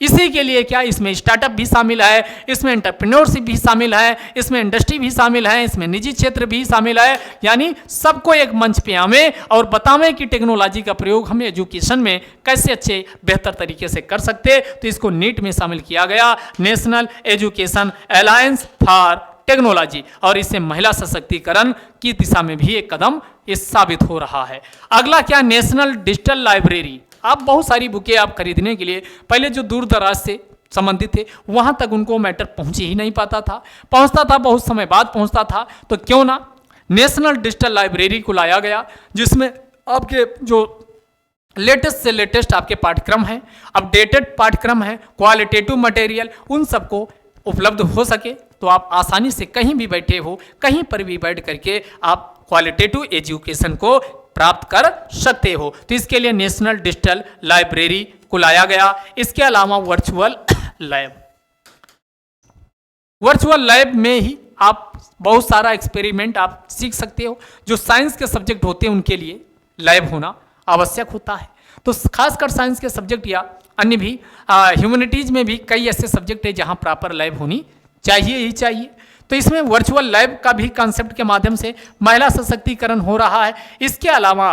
इसी के लिए क्या इसमें स्टार्टअप भी शामिल है, इसमें एंटरप्रेन्योरशिप भी शामिल है, इसमें इंडस्ट्री भी शामिल है, इसमें निजी क्षेत्र भी शामिल है। यानी सबको एक मंच पे आवे और बतावें कि टेक्नोलॉजी का प्रयोग हम एजुकेशन में कैसे अच्छे बेहतर तरीके से कर सकते। तो इसको नीट में शामिल किया गया, national education alliance for technology, और इससे महिला सशक्तिकरण की दिशा में भी एक कदम इस साबित हो रहा है। अगला क्या, नेशनल डिजिटल लाइब्रेरी। आप बहुत सारी बुकें आप खरीदने के लिए पहले जो दूर दराज से संबंधित थे वहाँ तक उनको मैटर पहुँच ही नहीं पाता था, पहुँचता था बहुत समय बाद पहुँचता था। तो क्यों ना नेशनल डिजिटल लाइब्रेरी को लाया गया, जिसमें आपके जो लेटेस्ट से लेटेस्ट आपके पाठ्यक्रम हैं, अपडेटेड पाठ्यक्रम हैं, क्वालिटेटिव मटेरियल, उन सबको उपलब्ध हो सके तो आप आसानी से कहीं भी बैठे हो, कहीं पर भी बैठ करके आप क्वालिटेटिव एजुकेशन को प्राप्त कर सकते हो। तो इसके लिए नेशनल डिजिटल लाइब्रेरी को लाया गया। इसके अलावा वर्चुअल लैब में ही आप बहुत सारा एक्सपेरिमेंट आप सीख सकते हो। जो साइंस के सब्जेक्ट होते हैं उनके लिए लैब होना आवश्यक होता है। तो खासकर साइंस के सब्जेक्ट या अन्य भी ह्यूमैनिटीज में भी कई ऐसे सब्जेक्ट है जहां प्रॉपर लैब होनी चाहिए ही चाहिए। तो इसमें वर्चुअल लैब का भी कॉन्सेप्ट के माध्यम से महिला सशक्तिकरण हो रहा है। इसके अलावा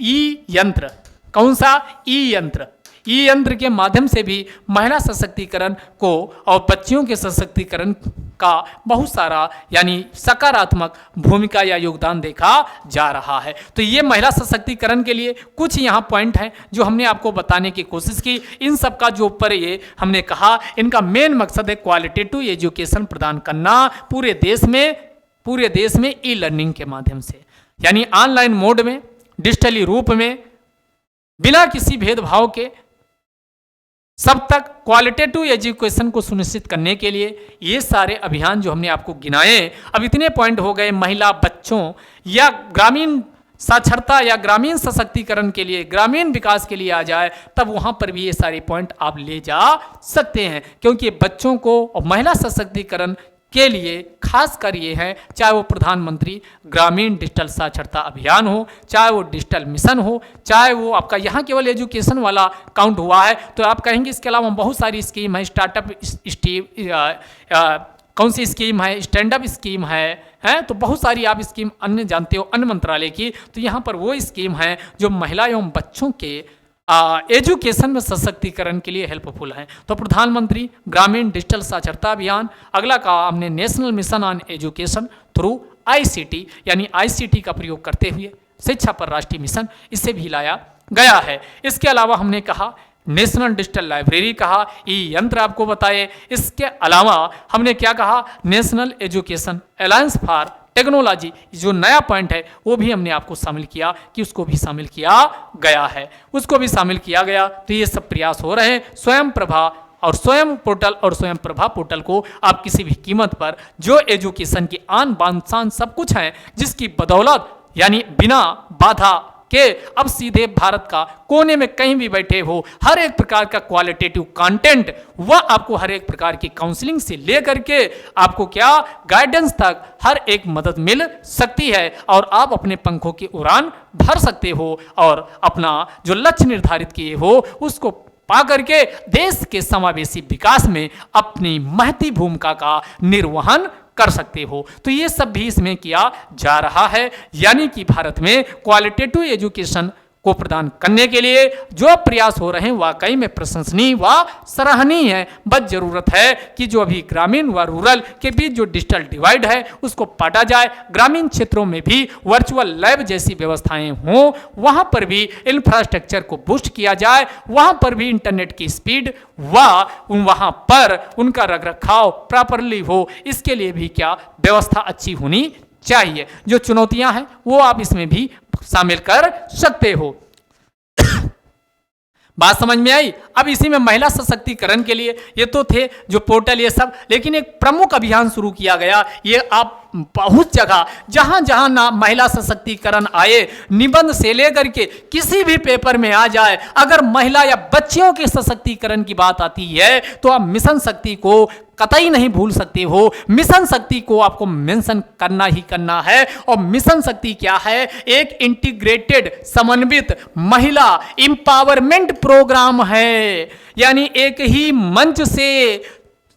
ई यंत्र, कौन सा ई यंत्र, ई यंत्र के माध्यम से भी महिला सशक्तिकरण को और बच्चियों के सशक्तिकरण का बहुत सारा यानी सकारात्मक भूमिका या योगदान देखा जा रहा है। तो ये महिला सशक्तिकरण के लिए कुछ यहाँ पॉइंट हैं जो हमने आपको बताने की कोशिश की। इन सब का जो ऊपर ये हमने कहा, इनका मेन मकसद है क्वालिटेटिव एजुकेशन प्रदान करना पूरे देश में ई लर्निंग के माध्यम से, यानी ऑनलाइन मोड में, डिजिटली रूप में, बिना किसी भेदभाव के सब तक क्वालिटेटिव एजुकेशन को सुनिश्चित करने के लिए ये सारे अभियान जो हमने आपको गिनाए, अब इतने पॉइंट हो गए। महिला, बच्चों या ग्रामीण साक्षरता या ग्रामीण सशक्तिकरण के लिए, ग्रामीण विकास के लिए आ जाए, तब वहाँ पर भी ये सारे पॉइंट आप ले जा सकते हैं, क्योंकि बच्चों को और महिला सशक्तिकरण के लिए खास कर ये है, चाहे वो प्रधानमंत्री ग्रामीण डिजिटल साक्षरता अभियान हो, चाहे वो डिजिटल मिशन हो, चाहे वो आपका यहाँ केवल एजुकेशन वाला काउंट हुआ है, तो आप कहेंगे इसके अलावा बहुत सारी स्कीम है, स्टार्टअप कौन सी स्कीम है, स्टैंड अप स्कीम है तो बहुत सारी आप स्कीम अन्य जानते हो अन्य मंत्रालय की। तो यहाँ पर वो स्कीम है जो महिला एवं बच्चों के एजुकेशन में सशक्तिकरण के लिए हेल्पफुल है। तो प्रधानमंत्री ग्रामीण डिजिटल साक्षरता अभियान, अगला कहा हमने national mission on education through ICT, यानी आईसीटी का प्रयोग करते हुए शिक्षा पर राष्ट्रीय मिशन, इसे भी लाया गया है। इसके अलावा हमने कहा नेशनल डिजिटल लाइब्रेरी कहा, ई यंत्र आपको बताए। इसके अलावा हमने क्या कहा, national education alliance for technology, जो नया पॉइंट है वो भी हमने आपको शामिल किया कि उसको भी शामिल किया गया है, उसको भी शामिल किया गया। तो ये सब प्रयास हो रहे हैं। स्वयं प्रभा और स्वयं पोर्टल और स्वयं प्रभा पोर्टल को आप किसी भी कीमत पर, जो एजुकेशन की आन बान शान सब कुछ है, जिसकी बदौलत यानी बिना बाधा के अब सीधे भारत का कोने में कहीं भी बैठे हो, हर एक प्रकार का क्वालिटेटिव कंटेंट वह आपको हर एक प्रकार की काउंसलिंग से लेकर के आपको क्या गाइडेंस तक हर एक मदद मिल सकती है और आप अपने पंखों की उड़ान भर सकते हो और अपना जो लक्ष्य निर्धारित किए हो उसको पा करके देश के समावेशी विकास में अपनी महती भूमिका का निर्वहन कर सकते हो। तो ये सब भी इसमें किया जा रहा है, यानी कि भारत में क्वालिटेटिव एजुकेशन को प्रदान करने के लिए जो प्रयास हो रहे हैं वाकई में प्रशंसनीय व सराहनीय है। बस जरूरत है कि जो अभी ग्रामीण व रूरल के बीच जो डिजिटल डिवाइड है उसको पाटा जाए, ग्रामीण क्षेत्रों में भी वर्चुअल लैब जैसी व्यवस्थाएं हों, वहां पर भी इंफ्रास्ट्रक्चर को बूस्ट किया जाए, वहां पर भी इंटरनेट की स्पीड व वहां पर उनका रखरखाव प्रॉपरली हो, इसके लिए भी क्या व्यवस्था अच्छी होनी चाहिए। जो चुनौतियां हैं वो आप इसमें भी शामिल कर सकते हो। बात समझ में आई। अब इसी में महिला सशक्तिकरण के लिए ये तो थे जो पोर्टल ये सब, लेकिन एक प्रमुख अभियान शुरू किया गया। ये आप बहुत जगह जहां जहां ना महिला सशक्तिकरण आए, निबंध से लेकर के किसी भी पेपर में आ जाए, अगर महिला या बच्चियों के सशक्तिकरण की बात आती है तो आप मिशन शक्ति को कतई नहीं भूल सकते हो। मिशन शक्ति को आपको मेंशन करना ही करना है। और मिशन शक्ति क्या है? एक इंटीग्रेटेड समन्वित महिला एम्पावरमेंट प्रोग्राम है, यानी एक ही मंच से,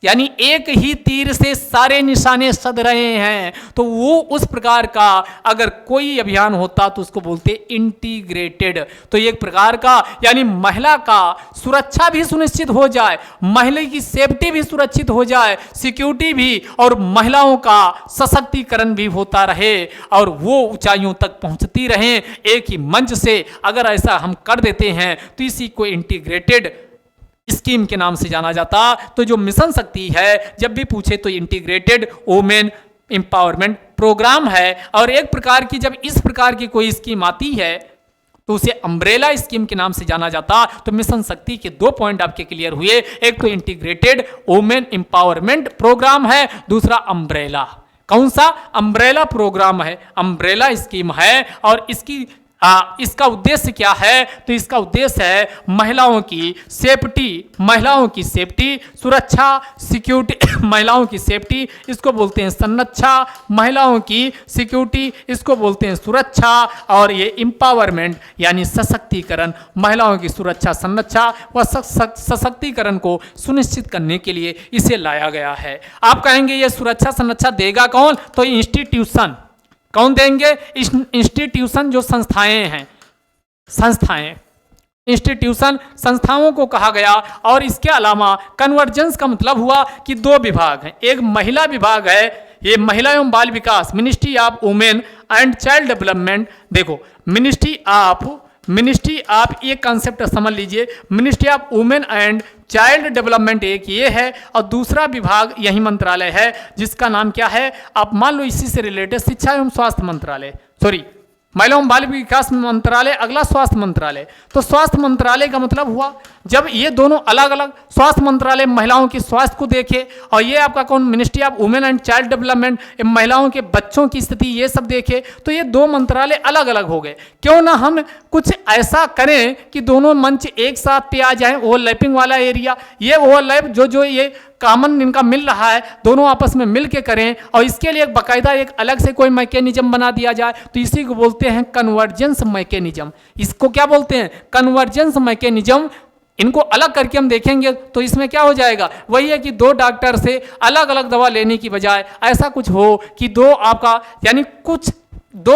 यानी एक ही तीर से सारे निशाने सध रहे हैं। तो वो उस प्रकार का अगर कोई अभियान होता तो उसको बोलते इंटीग्रेटेड। तो एक प्रकार का यानी महिला का सुरक्षा भी सुनिश्चित हो जाए, महिला की सेफ्टी भी सुरक्षित हो जाए, सिक्योरिटी भी, और महिलाओं का सशक्तिकरण भी होता रहे और वो ऊंचाइयों तक पहुंचती रहे एक ही मंच से। अगर ऐसा हम कर देते हैं तो इसी को इंटीग्रेटेड स्कीम के नाम से जाना जाता। तो जो मिशन शक्ति है, जब भी पूछे तो इंटीग्रेटेड वुमेन एम्पावरमेंट प्रोग्राम है। और एक प्रकार की जब इस प्रकार की कोई स्कीम आती है तो उसे अम्ब्रेला स्कीम के नाम से जाना जाता। तो मिशन शक्ति के 2 पॉइंट आपके क्लियर हुए, एक तो इंटीग्रेटेड वुमेन एम्पावरमेंट प्रोग्राम है, दूसरा अम्ब्रेला। कौन सा? अम्ब्रेला प्रोग्राम है, अम्ब्रेला स्कीम है। और इसका उद्देश्य क्या है? तो इसका उद्देश्य है महिलाओं की सेफ्टी, सुरक्षा, सिक्योरिटी, महिलाओं की सेफ्टी इसको बोलते हैं संरक्षा, महिलाओं की सिक्योरिटी इसको बोलते हैं सुरक्षा, और ये एम्पावरमेंट यानी सशक्तिकरण, महिलाओं की सुरक्षा, संरक्षा व सशक्तिकरण को सुनिश्चित करने के लिए इसे लाया गया है। आप कहेंगे ये सुरक्षा संरक्षा देगा कौन? तो इंस्टीट्यूशन। कौन देंगे? इंस्टीट्यूशन, जो संस्थाएं, इंस्टीट्यूशन संस्थाओं को कहा गया। और इसके अलावा कन्वर्जेंस का मतलब हुआ कि 2 विभाग हैं, एक महिला विभाग है, ये महिला एवं बाल विकास, ministry of women and child development. देखो मिनिस्ट्री ऑफ ये कॉन्सेप्ट समझ लीजिए, ministry of women and child development एक ये है, और दूसरा विभाग यही मंत्रालय है जिसका नाम क्या है? आप मान लो इसी से रिलेटेड शिक्षा एवं स्वास्थ्य मंत्रालय, महिला एवं बाल विकास मंत्रालय, अगला स्वास्थ्य मंत्रालय। तो स्वास्थ्य मंत्रालय का मतलब हुआ जब ये दोनों अलग अलग, स्वास्थ्य मंत्रालय महिलाओं की स्वास्थ्य को देखे, और ये आपका कौन? Ministry of women and child development महिलाओं के बच्चों की स्थिति ये सब देखे। तो ये 2 मंत्रालय अलग अलग हो गए। क्यों ना हम कुछ ऐसा करें कि दोनों मंच एक साथ पे आ जाए, ओवरलैपिंग वाला एरिया, ये ओवरलैप जो ये कॉमन इनका मिल रहा है, दोनों आपस में मिल के करें, और इसके लिए एक बाकायदा एक अलग से कोई मैकेनिज्म बना दिया जाए। तो इसी को बोलते हैं कन्वर्जेंस मैकेनिज्म। इसको क्या बोलते हैं? Convergence mechanism. इनको अलग करके हम देखेंगे तो इसमें क्या हो जाएगा? वही है कि 2 डॉक्टर से अलग अलग दवा लेने की बजाय ऐसा कुछ हो कि 2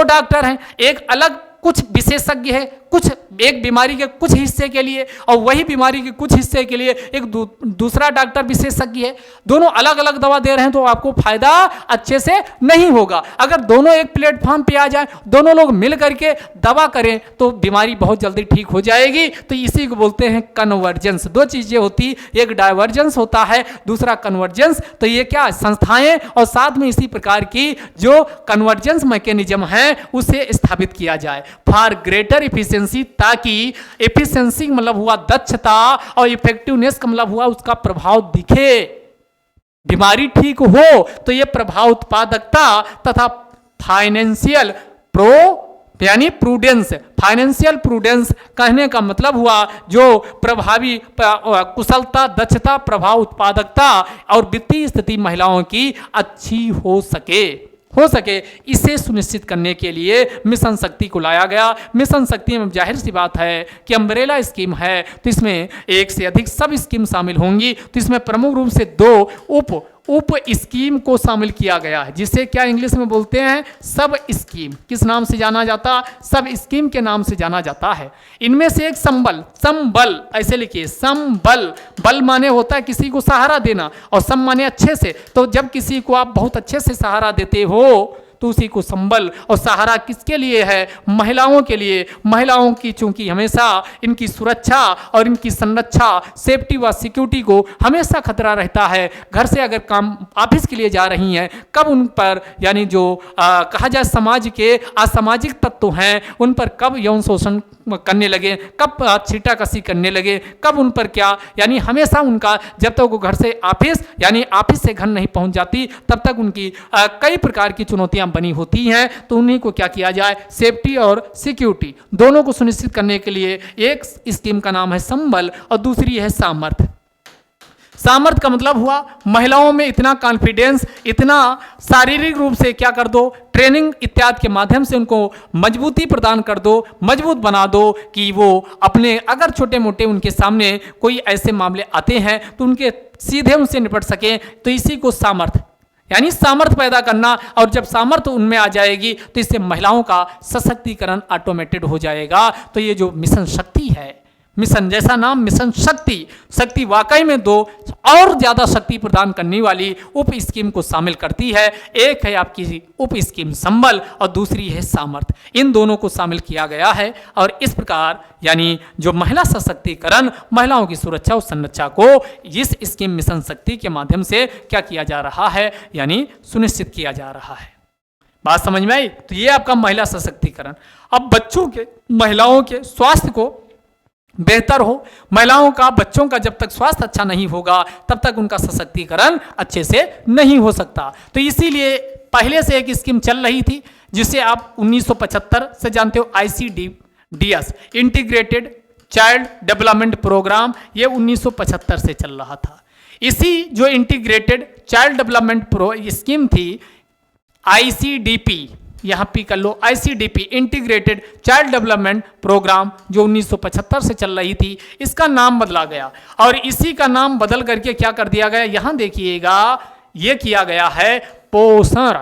डॉक्टर हैं, एक अलग कुछ विशेषज्ञ है, कुछ एक बीमारी के कुछ हिस्से के लिए, और वही बीमारी के कुछ हिस्से के लिए एक दूसरा डॉक्टर विशेषज्ञ है। दोनों अलग अलग दवा दे रहे हैं तो आपको फायदा अच्छे से नहीं होगा। अगर दोनों एक प्लेटफॉर्म पे आ जाए, दोनों लोग मिल करके दवा करें तो बीमारी बहुत जल्दी ठीक हो जाएगी। तो इसी को बोलते हैं कन्वर्जेंस। 2 चीजें होती, एक डाइवर्जेंस होता है, दूसरा कन्वर्जेंस। तो ये क्या? संस्थाएं, और साथ में इसी प्रकार की जो कन्वर्जेंस मैकेनिज्म है उसे स्थापित किया जाए फॉर ग्रेटर इफिशियंसी, ताकि एफिशिएंसी मतलब हुआ दक्षता, और इफेक्टिवनेस का मतलब हुआ उसका प्रभाव दिखे। बीमारी ठीक हो तो ये प्रभाव उत्पादकता तथा फाइनेंशियल प्रूडेंस, फाइनेंशियल प्रूडेंस कहने का मतलब हुआ जो प्रभावी कुशलता, दक्षता, प्रभाव उत्पादकता और वित्तीय स्थिति महिलाओं की अच्छी हो सके, इसे सुनिश्चित करने के लिए मिशन शक्ति को लाया गया। मिशन शक्ति में जाहिर सी बात है कि अम्ब्रेला स्कीम है, तो इसमें एक से अधिक सब स्कीम शामिल होंगी। तो इसमें प्रमुख रूप से 2 उप स्कीम को शामिल किया गया है, जिसे क्या इंग्लिश में बोलते हैं? सब स्कीम। किस नाम से जाना जाता? सब स्कीम के नाम से जाना जाता है। इनमें से एक संबल, ऐसे लिखिए, संबल। बल माने होता है किसी को सहारा देना, और सम माने अच्छे से। तो जब किसी को आप बहुत अच्छे से सहारा देते हो तो उसी को संबल। और सहारा किसके लिए है? महिलाओं के लिए। महिलाओं की चूंकि हमेशा इनकी सुरक्षा और इनकी संरक्षा, सेफ्टी व सिक्योरिटी को हमेशा खतरा रहता है। घर से अगर काम ऑफिस के लिए जा रही हैं, कब उन पर यानी जो कहा जाए समाज के असामाजिक तत्व हैं उन पर कब यौन शोषण करने लगे, कब छीटाकशी करने लगे, कब उन पर क्या, यानी हमेशा उनका जब तक वो घर से ऑफिस यानी ऑफिस से घर नहीं पहुंच जाती तब तक उनकी कई प्रकार की चुनौतियां बनी होती हैं। तो उन्हीं को क्या किया जाए? सेफ्टी और सिक्योरिटी दोनों को सुनिश्चित करने के लिए एक स्कीम का नाम है संबल और दूसरी है सामर्थ्य। सामर्थ्य का मतलब हुआ महिलाओं में इतना कॉन्फिडेंस, इतना शारीरिक रूप से क्या कर दो, ट्रेनिंग इत्यादि के माध्यम से उनको मजबूती प्रदान कर दो, मजबूत बना दो कि वो अपने अगर छोटे मोटे उनके सामने कोई ऐसे मामले आते हैं तो उनके सीधे उनसे निपट सकें। तो इसी को सामर्थ्य यानी सामर्थ्य पैदा करना। और जब सामर्थ्य उनमें आ जाएगी तो इससे महिलाओं का सशक्तिकरण ऑटोमेटेड हो जाएगा। तो ये जो मिशन शक्ति है, मिशन जैसा नाम मिशन शक्ति, शक्ति वाकई में 2 और ज्यादा शक्ति प्रदान करने वाली उप स्कीम को शामिल करती है। एक है आपकी उप स्कीम संबल और दूसरी है सामर्थ्य। इन दोनों को शामिल किया गया है और इस प्रकार यानी जो महिला सशक्तिकरण, महिलाओं की सुरक्षा और संरक्षा को इस स्कीम मिशन शक्ति के माध्यम से क्या किया जा रहा है, यानी सुनिश्चित किया जा रहा है। बात समझ में आई? तो ये आपका महिला सशक्तिकरण। अब बच्चों के, महिलाओं के स्वास्थ्य को बेहतर हो, महिलाओं का, बच्चों का जब तक स्वास्थ्य अच्छा नहीं होगा तब तक उनका सशक्तिकरण अच्छे से नहीं हो सकता। तो इसीलिए पहले से एक स्कीम चल रही थी जिसे आप 1975 से जानते हो, ICDS, integrated child development programme, ये 1975 से चल रहा था। इसी जो इंटीग्रेटेड चाइल्ड डेवलपमेंट स्कीम थी, ICDP, यहाँ पी कर लो, ICDP, integrated child development programme, जो 1975 से चल रही थी, इसका नाम बदला गया और इसी का नाम बदल करके क्या कर दिया गया, यहाँ देखिएगा, ये किया गया है पोषण।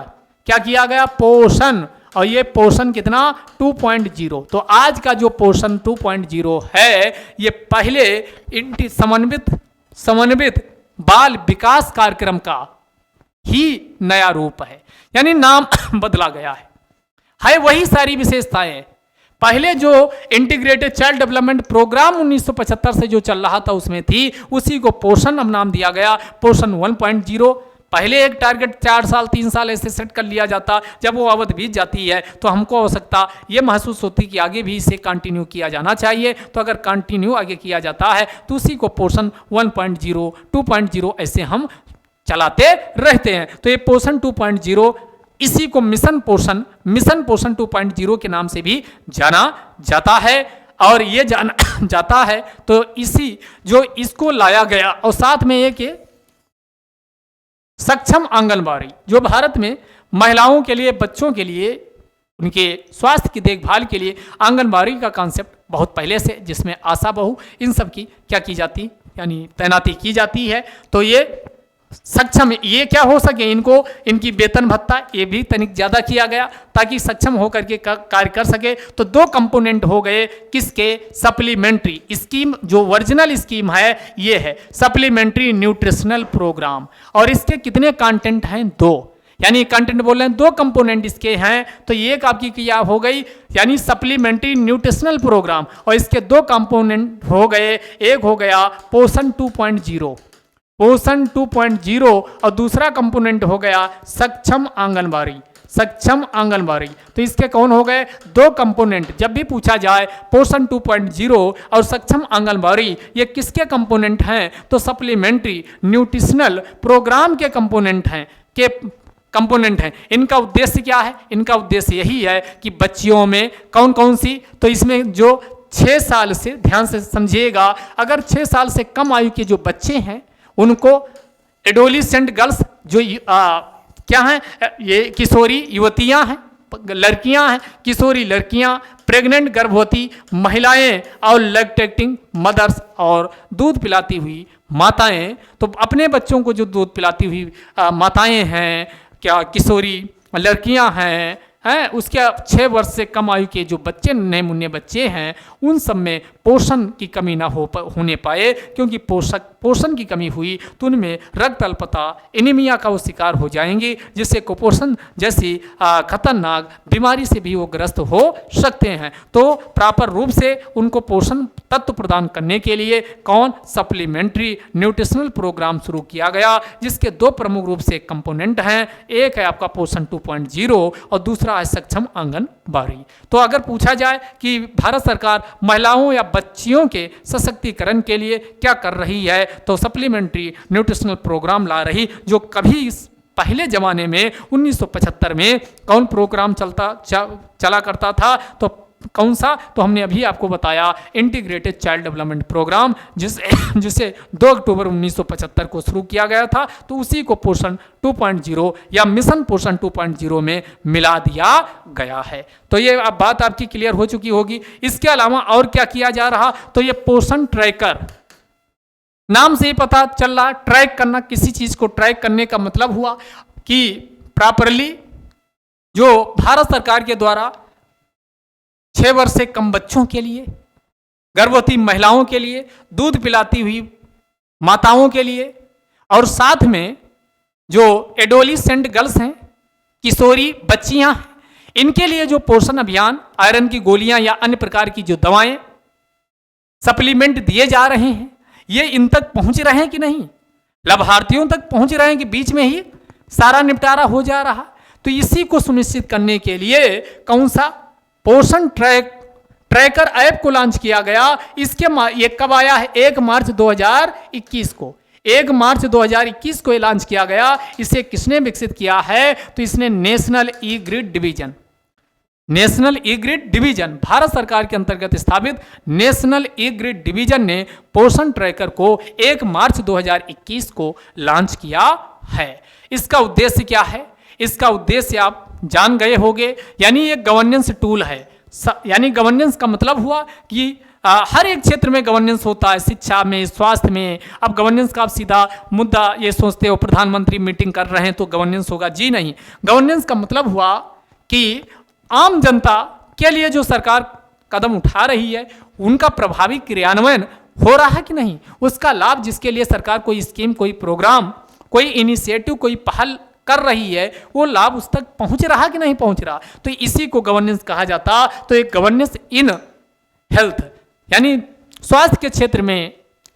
क्या किया गया? पोषण। और ये पोषण कितना? 2.0। तो आज का जो पोषण 2.0 है, ये पहले समन्वित बाल विकास कार्यक्रम का ही नया रूप है, यानी नाम बदला गया है वही सारी विशेषताएं। पहले जो इंटीग्रेटेड चाइल्ड डेवलपमेंट प्रोग्राम 1975 से जो चल रहा था उसमें थी, उसी को पोषण अब नाम दिया गया, पोषण 1.0। पहले एक टारगेट 4 साल 3 साल ऐसे सेट कर लिया जाता, जब वो अवधि बीत जाती है तो हमको आवश्यकता ये महसूस होती कि आगे भी इसे कंटिन्यू किया जाना चाहिए। तो अगर कंटिन्यू आगे किया जाता है तो उसी को पोषण 1.0, 2.0 ऐसे हम चलाते रहते हैं। तो ये पोषण 2.0, इसी को मिशन पोषण 2.0 के नाम से भी जाना जाता है। और ये जाना जाता है तो इसी जो इसको लाया गया, और साथ में एक सक्षम आंगनबाड़ी, जो भारत में महिलाओं के लिए, बच्चों के लिए, उनके स्वास्थ्य की देखभाल के लिए आंगनबाड़ी का कॉन्सेप्ट बहुत पहले से, जिसमें आशा बहू इन सब की क्या की जाती, यानी तैनाती की जाती है। तो ये सक्षम, ये क्या हो सके, इनको इनकी वेतन भत्ता ये भी तनिक ज़्यादा किया गया ताकि सक्षम होकर के कार्य कर सके। तो 2 कंपोनेंट हो गए किसके? सप्लीमेंट्री स्कीम, जो ओरिजिनल स्कीम है ये है सप्लीमेंट्री न्यूट्रिशनल प्रोग्राम, और इसके कितने कंटेंट हैं? 2, यानी कंटेंट बोल रहे हैं 2 कंपोनेंट इसके हैं। तो एक आपकी क्या हो गई, यानी सप्लीमेंट्री न्यूट्रिशनल प्रोग्राम, और इसके 2 कंपोनेंट हो गए, एक हो गया पोषण 2.0, पोषण 2.0, और दूसरा कंपोनेंट हो गया सक्षम आंगनबाड़ी, सक्षम आंगनबाड़ी। तो इसके कौन हो गए? 2 कंपोनेंट। जब भी पूछा जाए पोषण 2.0 और सक्षम आंगनबाड़ी ये किसके कंपोनेंट हैं, तो सप्लीमेंट्री न्यूट्रिशनल प्रोग्राम के कंपोनेंट हैं। इनका उद्देश्य क्या है? इनका उद्देश्य यही है कि बच्चियों में कौन कौन सी, तो इसमें जो 6 साल से, ध्यान से समझिएगा, अगर 6 साल से कम आयु के जो बच्चे हैं उनको एडोलिसेंट गर्ल्स, जो क्या हैं, ये किशोरी युवतियां हैं, लड़कियां हैं, किशोरी लड़कियां, प्रेग्नेंट गर्भवती महिलाएं, और लैक्टेटिंग मदर्स, और दूध पिलाती हुई माताएं। तो अपने बच्चों को जो दूध पिलाती हुई माताएं हैं, क्या किशोरी लड़कियां हैं, उसके 6 वर्ष से कम आयु के जो बच्चे, नन्हे मुन्ने बच्चे हैं, उन सब में पोषण की कमी ना होने पाए, क्योंकि पोषण की कमी हुई तो उनमें रक्त अल्पता, एनीमिया का वो शिकार हो जाएंगे, जिससे कुपोषण जैसी खतरनाक बीमारी से भी वो ग्रस्त हो सकते हैं। तो प्रॉपर रूप से उनको पोषण तत्व प्रदान करने के लिए कौन? सप्लीमेंट्री न्यूट्रिशनल प्रोग्राम शुरू किया गया, जिसके 2 प्रमुख रूप से कंपोनेंट हैं, एक है आपका पोषण 2.0 और दूसरा है सक्षम आंगनबाड़ी। तो अगर पूछा जाए कि भारत सरकार महिलाओं या बच्चियों के सशक्तिकरण के लिए क्या कर रही है, तो सप्लीमेंट्री न्यूट्रिशनल प्रोग्राम ला रही, जो कभी पहले ज़माने में 1975 में कौन प्रोग्राम चला करता था, तो कौन सा? तो हमने अभी आपको बताया इंटीग्रेटेड चाइल्ड डेवलपमेंट प्रोग्राम, जिसे 2 अक्टूबर 1975 को शुरू किया गया था। तो उसी को पोषण 2.0 या मिशन पोषण 2.0 में मिला दिया गया है। तो ये अब बात आपकी क्लियर हो चुकी होगी। इसके अलावा और क्या किया जा रहा, तो ये पोषण ट्रैकर, नाम से ही पता चल रहा, ट्रैक करना, किसी चीज को ट्रैक करने का मतलब हुआ कि प्रॉपरली जो भारत सरकार के द्वारा 6 वर्ष से कम बच्चों के लिए, गर्भवती महिलाओं के लिए, दूध पिलाती हुई माताओं के लिए, और साथ में जो एडोलिसेंट गर्ल्स हैं, किशोरी बच्चियां हैं, इनके लिए जो पोषण अभियान, आयरन की गोलियां या अन्य प्रकार की जो दवाएं, सप्लीमेंट दिए जा रहे हैं, ये इन तक पहुंच रहे हैं कि नहीं, लाभार्थियों तक पहुंच रहे हैं कि बीच में ही सारा निपटारा हो जा रहा। तो इसी को सुनिश्चित करने के लिए कौन सा पोषण ट्रैकर ऐप को लॉन्च किया गया। ये कब आया है? 1 मार्च 2021 को। 1 मार्च 2021 को ये लॉन्च किया गया। इसे किसने विकसित किया है? तो इसने national e grid division, national e grid division, Bharat सरकार के अंतर्गत स्थापित नेशनल ई ग्रिड डिवीजन ने पोषण ट्रैकर को 1 मार्च 2021 को लॉन्च किया है। इसका उद्देश्य क्या है? इसका उद्देश्य आप जान गए होंगे, यानी ये गवर्नेंस टूल है। यानी गवर्नेंस का मतलब हुआ कि हर एक क्षेत्र में गवर्नेंस होता है, शिक्षा में, स्वास्थ्य में। अब गवर्नेंस का आप सीधा मुद्दा ये सोचते हो प्रधानमंत्री मीटिंग कर रहे हैं तो गवर्नेंस होगा, जी नहीं। गवर्नेंस का मतलब हुआ कि आम जनता के लिए जो सरकार कदम उठा रही है उनका प्रभावी क्रियान्वयन हो रहा है कि नहीं, उसका लाभ जिसके लिए सरकार कोई स्कीम, कोई प्रोग्राम, कोई इनिशिएटिव, कोई पहल कर रही है, वो लाभ उस तक पहुंच रहा कि नहीं पहुंच रहा, तो इसी को गवर्नेंस कहा जाता। तो एक गवर्नेंस इन हेल्थ, यानी स्वास्थ्य के क्षेत्र में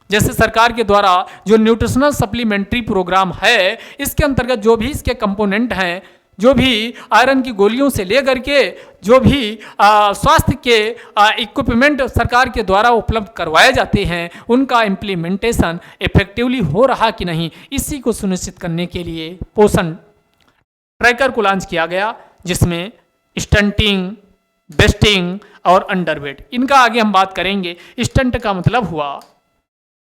जैसे सरकार के द्वारा जो न्यूट्रिशनल सप्लीमेंट्री प्रोग्राम है, इसके अंतर्गत जो भी इसके कंपोनेंट हैं, जो भी आयरन की गोलियों से लेकर के जो भी स्वास्थ्य के इक्विपमेंट सरकार के द्वारा उपलब्ध करवाए जाते हैं, उनका इम्प्लीमेंटेशन इफेक्टिवली हो रहा कि नहीं, इसी को सुनिश्चित करने के लिए पोषण ट्रैकर को लॉन्च किया गया, जिसमें स्टंटिंग, बेस्टिंग और अंडरवेट, इनका आगे हम बात करेंगे। स्टंट का मतलब हुआ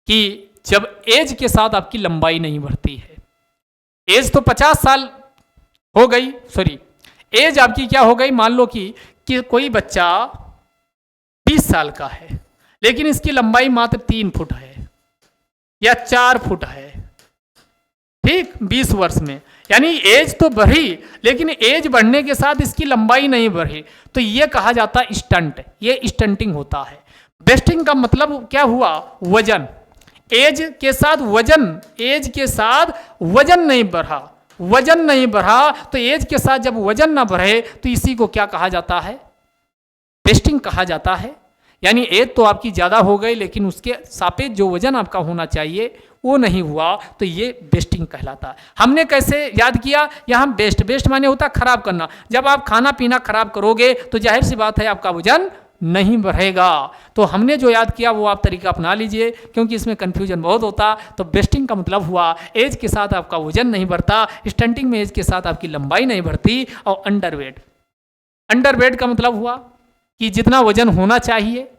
कि जब एज के साथ आपकी लंबाई नहीं बढ़ती है, एज तो 50 साल हो गई, सॉरी एज आपकी क्या हो गई, मान लो कि कोई बच्चा 20 साल का है लेकिन इसकी लंबाई मात्र 3 फुट है या 4 फुट है, ठीक, 20 वर्ष में, यानी एज तो बढ़ी लेकिन एज बढ़ने के साथ इसकी लंबाई नहीं बढ़ी, तो ये कहा जाता है स्टंट, ये स्टंटिंग होता है। बेस्टिंग का मतलब क्या हुआ? वजन, एज के साथ वजन, एज के साथ वजन नहीं बढ़ा, वजन नहीं बढ़ा, तो एज के साथ जब वजन ना बढ़े तो इसी को क्या कहा जाता है? बेस्टिंग कहा जाता है। यानी एज तो आपकी ज़्यादा हो गई लेकिन उसके सापेक्ष जो वजन आपका होना चाहिए वो नहीं हुआ, तो ये बेस्टिंग कहलाता है। हमने कैसे याद किया? यहाँ बेस्ट माने होता खराब करना। जब आप खाना पीना खराब करोगे तो जाहिर सी बात है आपका वजन नहीं बढ़ेगा। तो हमने जो याद किया वो आप तरीका अपना लीजिए, क्योंकि इसमें कन्फ्यूजन बहुत होता। तो बेस्टिंग का मतलब हुआ एज के साथ आपका वजन नहीं बढ़ता, स्टंटिंग में एज के साथ आपकी लंबाई नहीं बढ़ती। और अंडरवेट, अंडरवेट का मतलब हुआ कि जितना वजन होना चाहिए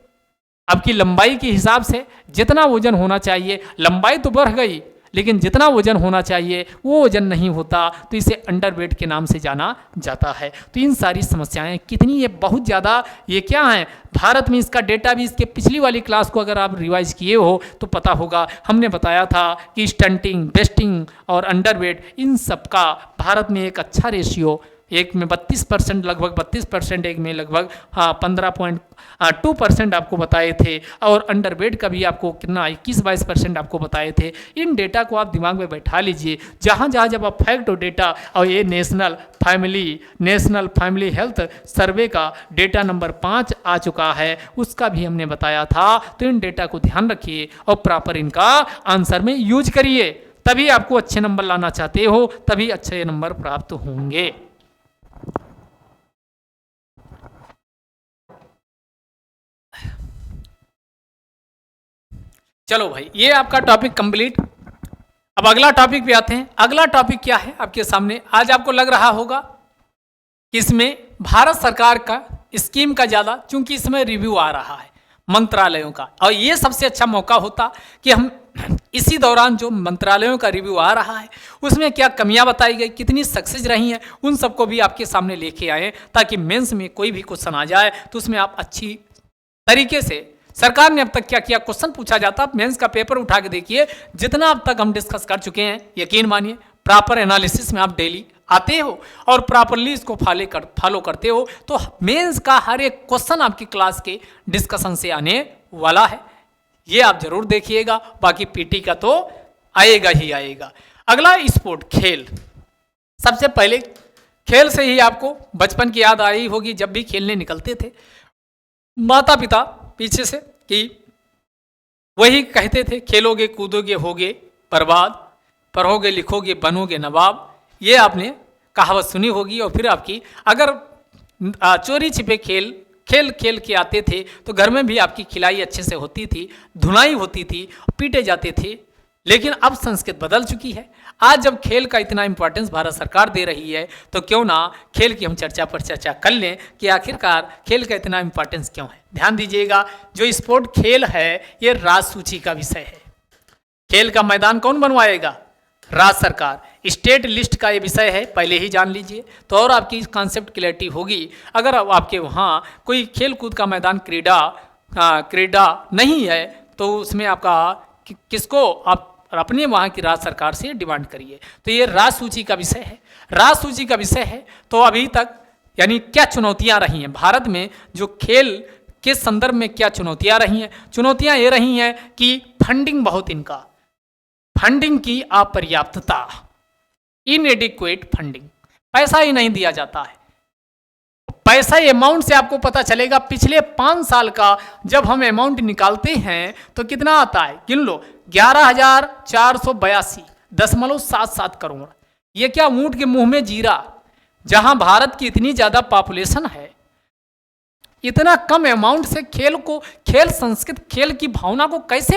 आपकी लंबाई के हिसाब से, जितना वजन होना चाहिए, लंबाई तो बढ़ गई लेकिन जितना वजन होना चाहिए वो वजन नहीं होता, तो इसे अंडरवेट के नाम से जाना जाता है। तो इन सारी समस्याएं कितनी, ये बहुत ज़्यादा, ये क्या है भारत में, इसका डेटा भी इसके पिछली वाली क्लास को अगर आप रिवाइज किए हो तो पता होगा। हमने बताया था कि स्टंटिंग, बेस्टिंग और अंडरवेट, इन सब का भारत में एक अच्छा रेशियो, एक में 32%, लगभग 32%, एक में लगभग 15.2% आपको बताए थे, और अंडरवेट का भी आपको कितना 21-22% आपको बताए थे। इन डेटा को आप दिमाग में बैठा लीजिए। जहाँ जहाँ जब आप फैक्ट और डेटा, और ये नेशनल फैमिली हेल्थ सर्वे का डेटा नंबर 5 आ चुका है, उसका भी हमने बताया था। तो इन डेटा को ध्यान रखिए और प्रॉपर इनका आंसर में यूज करिए, तभी आपको अच्छे नंबर लाना चाहते हो, तभी अच्छे नंबर प्राप्त होंगे। चलो भाई, ये आपका टॉपिक कंप्लीट। अब अगला टॉपिक पे आते हैं। अगला टॉपिक क्या है आपके सामने? आज आपको लग रहा होगा कि इसमें भारत सरकार का स्कीम का ज़्यादा, चूंकि इसमें रिव्यू आ रहा है मंत्रालयों का, और ये सबसे अच्छा मौका होता कि हम इसी दौरान जो मंत्रालयों का रिव्यू आ रहा है उसमें क्या कमियां बताई गई, कितनी सक्सेस रही हैं, उन सबको भी आपके सामने लेके आए, ताकि मेंस में कोई भी क्वेश्चन आ जाए तो उसमें आप अच्छी तरीके से, सरकार ने अब तक क्या किया, क्वेश्चन पूछा जाता, मेंस का पेपर उठा के देखिए, जितना अब तक हम डिस्कस कर चुके हैं, यकीन मानिए प्रॉपर एनालिसिस में आप डेली आते हो और प्रॉपरली इसको फॉलो करते हो, तो मेंस का हर एक क्वेश्चन आपकी क्लास के डिस्कशन से आने वाला है। ये आप जरूर देखिएगा। बाकी पीटी का तो आएगा ही आएगा। अगला स्पोर्ट, खेल। सबसे पहले खेल से ही आपको बचपन की याद आई होगी, जब भी खेलने निकलते थे माता पिता पीछे से कि वही कहते थे, खेलोगे कूदोगे होगे बर्बाद, पढ़ोगे लिखोगे बनोगे नवाब। ये आपने कहावत सुनी होगी। और फिर आपकी अगर चोरी छिपे खेल खेल के आते थे तो घर में भी आपकी खिलाई अच्छे से होती थी, धुनाई होती थी, पीटे जाते थे। लेकिन अब संस्कृति बदल चुकी है। आज जब खेल का इतना इंपॉर्टेंस भारत सरकार दे रही है तो क्यों ना खेल की हम चर्चा पर चर्चा कर लें कि आखिरकार खेल का इतना इंपॉर्टेंस क्यों है। ध्यान दीजिएगा, जो स्पोर्ट खेल है ये राज्य सूची का विषय है। खेल का मैदान कौन बनवाएगा? राज्य सरकार। स्टेट लिस्ट का ये विषय है, पहले ही जान लीजिए तो और आपकी कॉन्सेप्ट क्लैरिटी होगी। अगर आपके वहाँ कोई खेल कूद का मैदान क्रीड़ा नहीं है तो उसमें आपका किसको आप अपने वहाँ की राज्य सरकार से डिमांड करिए। तो ये राज्य सूची का विषय है। राज्य सूची का विषय है तो अभी तक यानी क्या चुनौतियाँ रही हैं भारत में, जो खेल के संदर्भ में क्या चुनौतियाँ रही हैं? चुनौतियाँ ये रही हैं कि फंडिंग बहुत, इनका फंडिंग की अपर्याप्तता, इनएडिक्वेट फंडिंग, पैसा ही नहीं दिया जाता है। पैसा अमाउंट से आपको पता चलेगा, पिछले 5 साल का जब हम अमाउंट निकालते हैं तो कितना आता है, गिन लो, 11,482.77 करोड़। ये क्या ऊंट के मुंह में जीरा? जहां भारत की इतनी ज्यादा पॉपुलेशन है, इतना कम अमाउंट से खेल संस्कृत, खेल की भावना को कैसे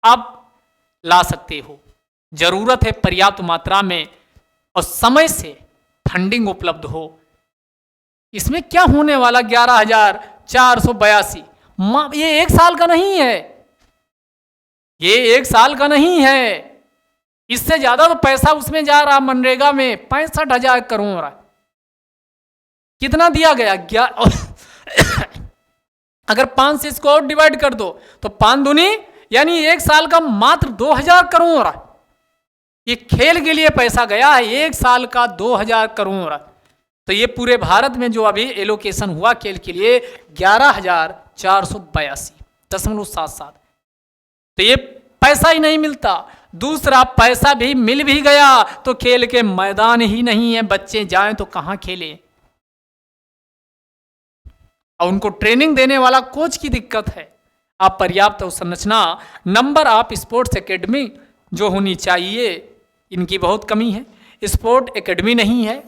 आप ला सकते हो? जरूरत है पर्याप्त मात्रा में और समय से फंडिंग उपलब्ध हो। इसमें क्या होने वाला 11,482, ये 1 साल का नहीं है, ये 1 साल का नहीं है, इससे ज्यादा तो पैसा उसमें जा रहा। मनरेगा में 65,000 करोड़ कितना दिया गया? अगर 5 से इसको और डिवाइड कर दो तो 5 दूनी यानी 1 साल का मात्र 2,000 करोड़ ये खेल के लिए पैसा गया है। 1 साल का 2,000 करोड़। तो ये पूरे भारत में जो अभी एलोकेशन हुआ खेल के लिए 11,482.77, तो ये पैसा ही नहीं मिलता। दूसरा, पैसा भी मिल भी गया तो खेल के मैदान ही नहीं है, बच्चे जाएं तो कहां खेलें, और उनको ट्रेनिंग देने वाला कोच की दिक्कत है। आप पर्याप्त संरचना, नंबर ऑफ स्पोर्ट्स एकेडमी जो होनी चाहिए, इनकी बहुत कमी है। स्पोर्ट एकेडमी नहीं है,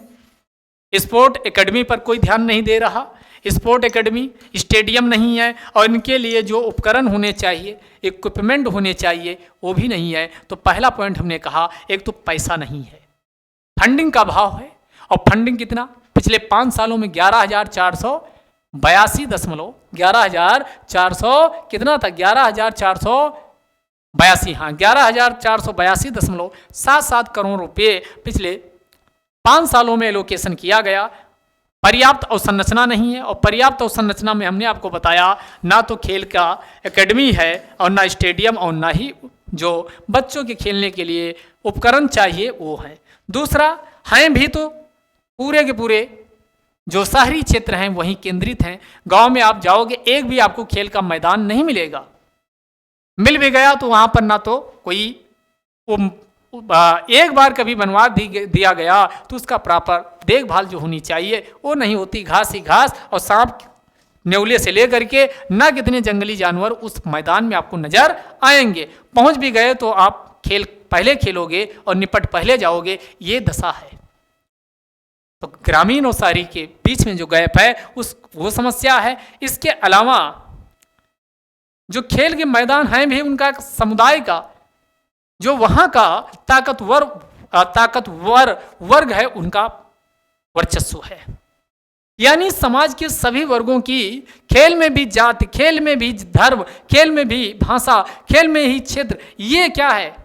स्पोर्ट एकेडमी पर कोई ध्यान नहीं दे रहा। स्पोर्ट एकेडमी, स्टेडियम नहीं है, और इनके लिए जो उपकरण होने चाहिए, इक्विपमेंट होने चाहिए, वो भी नहीं है। तो पहला पॉइंट हमने कहा, एक तो पैसा नहीं है, फंडिंग का अभाव है। और फंडिंग कितना? पिछले 5 सालों में 11,482 कितना था? 11,482, हाँ 11,482.77 करोड़ रुपये पिछले 5 सालों में एलोकेशन किया गया। पर्याप्त अवसंरचना नहीं है, और पर्याप्त अवसंरचना में हमने आपको बताया ना तो खेल का एकेडमी है, और ना स्टेडियम, और ना ही जो बच्चों के खेलने के लिए उपकरण चाहिए वो है। दूसरा, हैं भी तो पूरे के पूरे जो शहरी क्षेत्र हैं वहीं केंद्रित हैं। गांव में आप जाओगे, एक भी आपको खेल का मैदान नहीं मिलेगा। मिल भी गया तो वहाँ पर ना तो कोई एक बार कभी बनवा दिया गया तो उसका प्रॉपर देखभाल जो होनी चाहिए वो नहीं होती। घास ही घास, और सांप न्योले से लेकर के ना कितने जंगली जानवर उस मैदान में आपको नजर आएंगे। पहुंच भी गए तो आप खेल पहले खेलोगे और निपट पहले जाओगे, ये दशा है। तो ग्रामीण और शहरी के बीच में जो गैप है वो समस्या है। इसके अलावा जो खेल के मैदान हैं भी, उनका समुदाय का जो वहाँ का ताकतवर वर्ग है, उनका वर्चस्व है। यानी समाज के सभी वर्गों की, खेल में भी जाति, खेल में भी धर्म, खेल में भी भाषा, खेल में ही क्षेत्र, ये क्या है?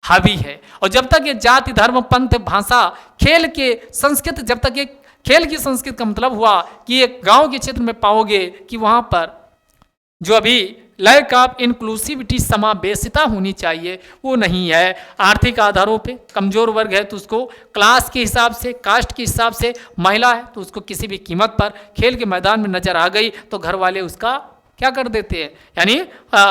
हावी है। और जब तक ये जाति, धर्म, पंथ, भाषा, खेल के संस्कृत, जब तक ये खेल की संस्कृत का मतलब हुआ कि एक गांव के क्षेत्र में पाओगे कि वहाँ पर जो अभी लैक ऑफ इंक्लूसिविटी, समावेशिता होनी चाहिए, वो नहीं है। आर्थिक आधारों पे कमजोर वर्ग है तो उसको क्लास के हिसाब से, कास्ट के हिसाब से, महिला है तो उसको किसी भी कीमत पर खेल के मैदान में नजर आ गई तो घर वाले उसका क्या कर देते हैं, यानी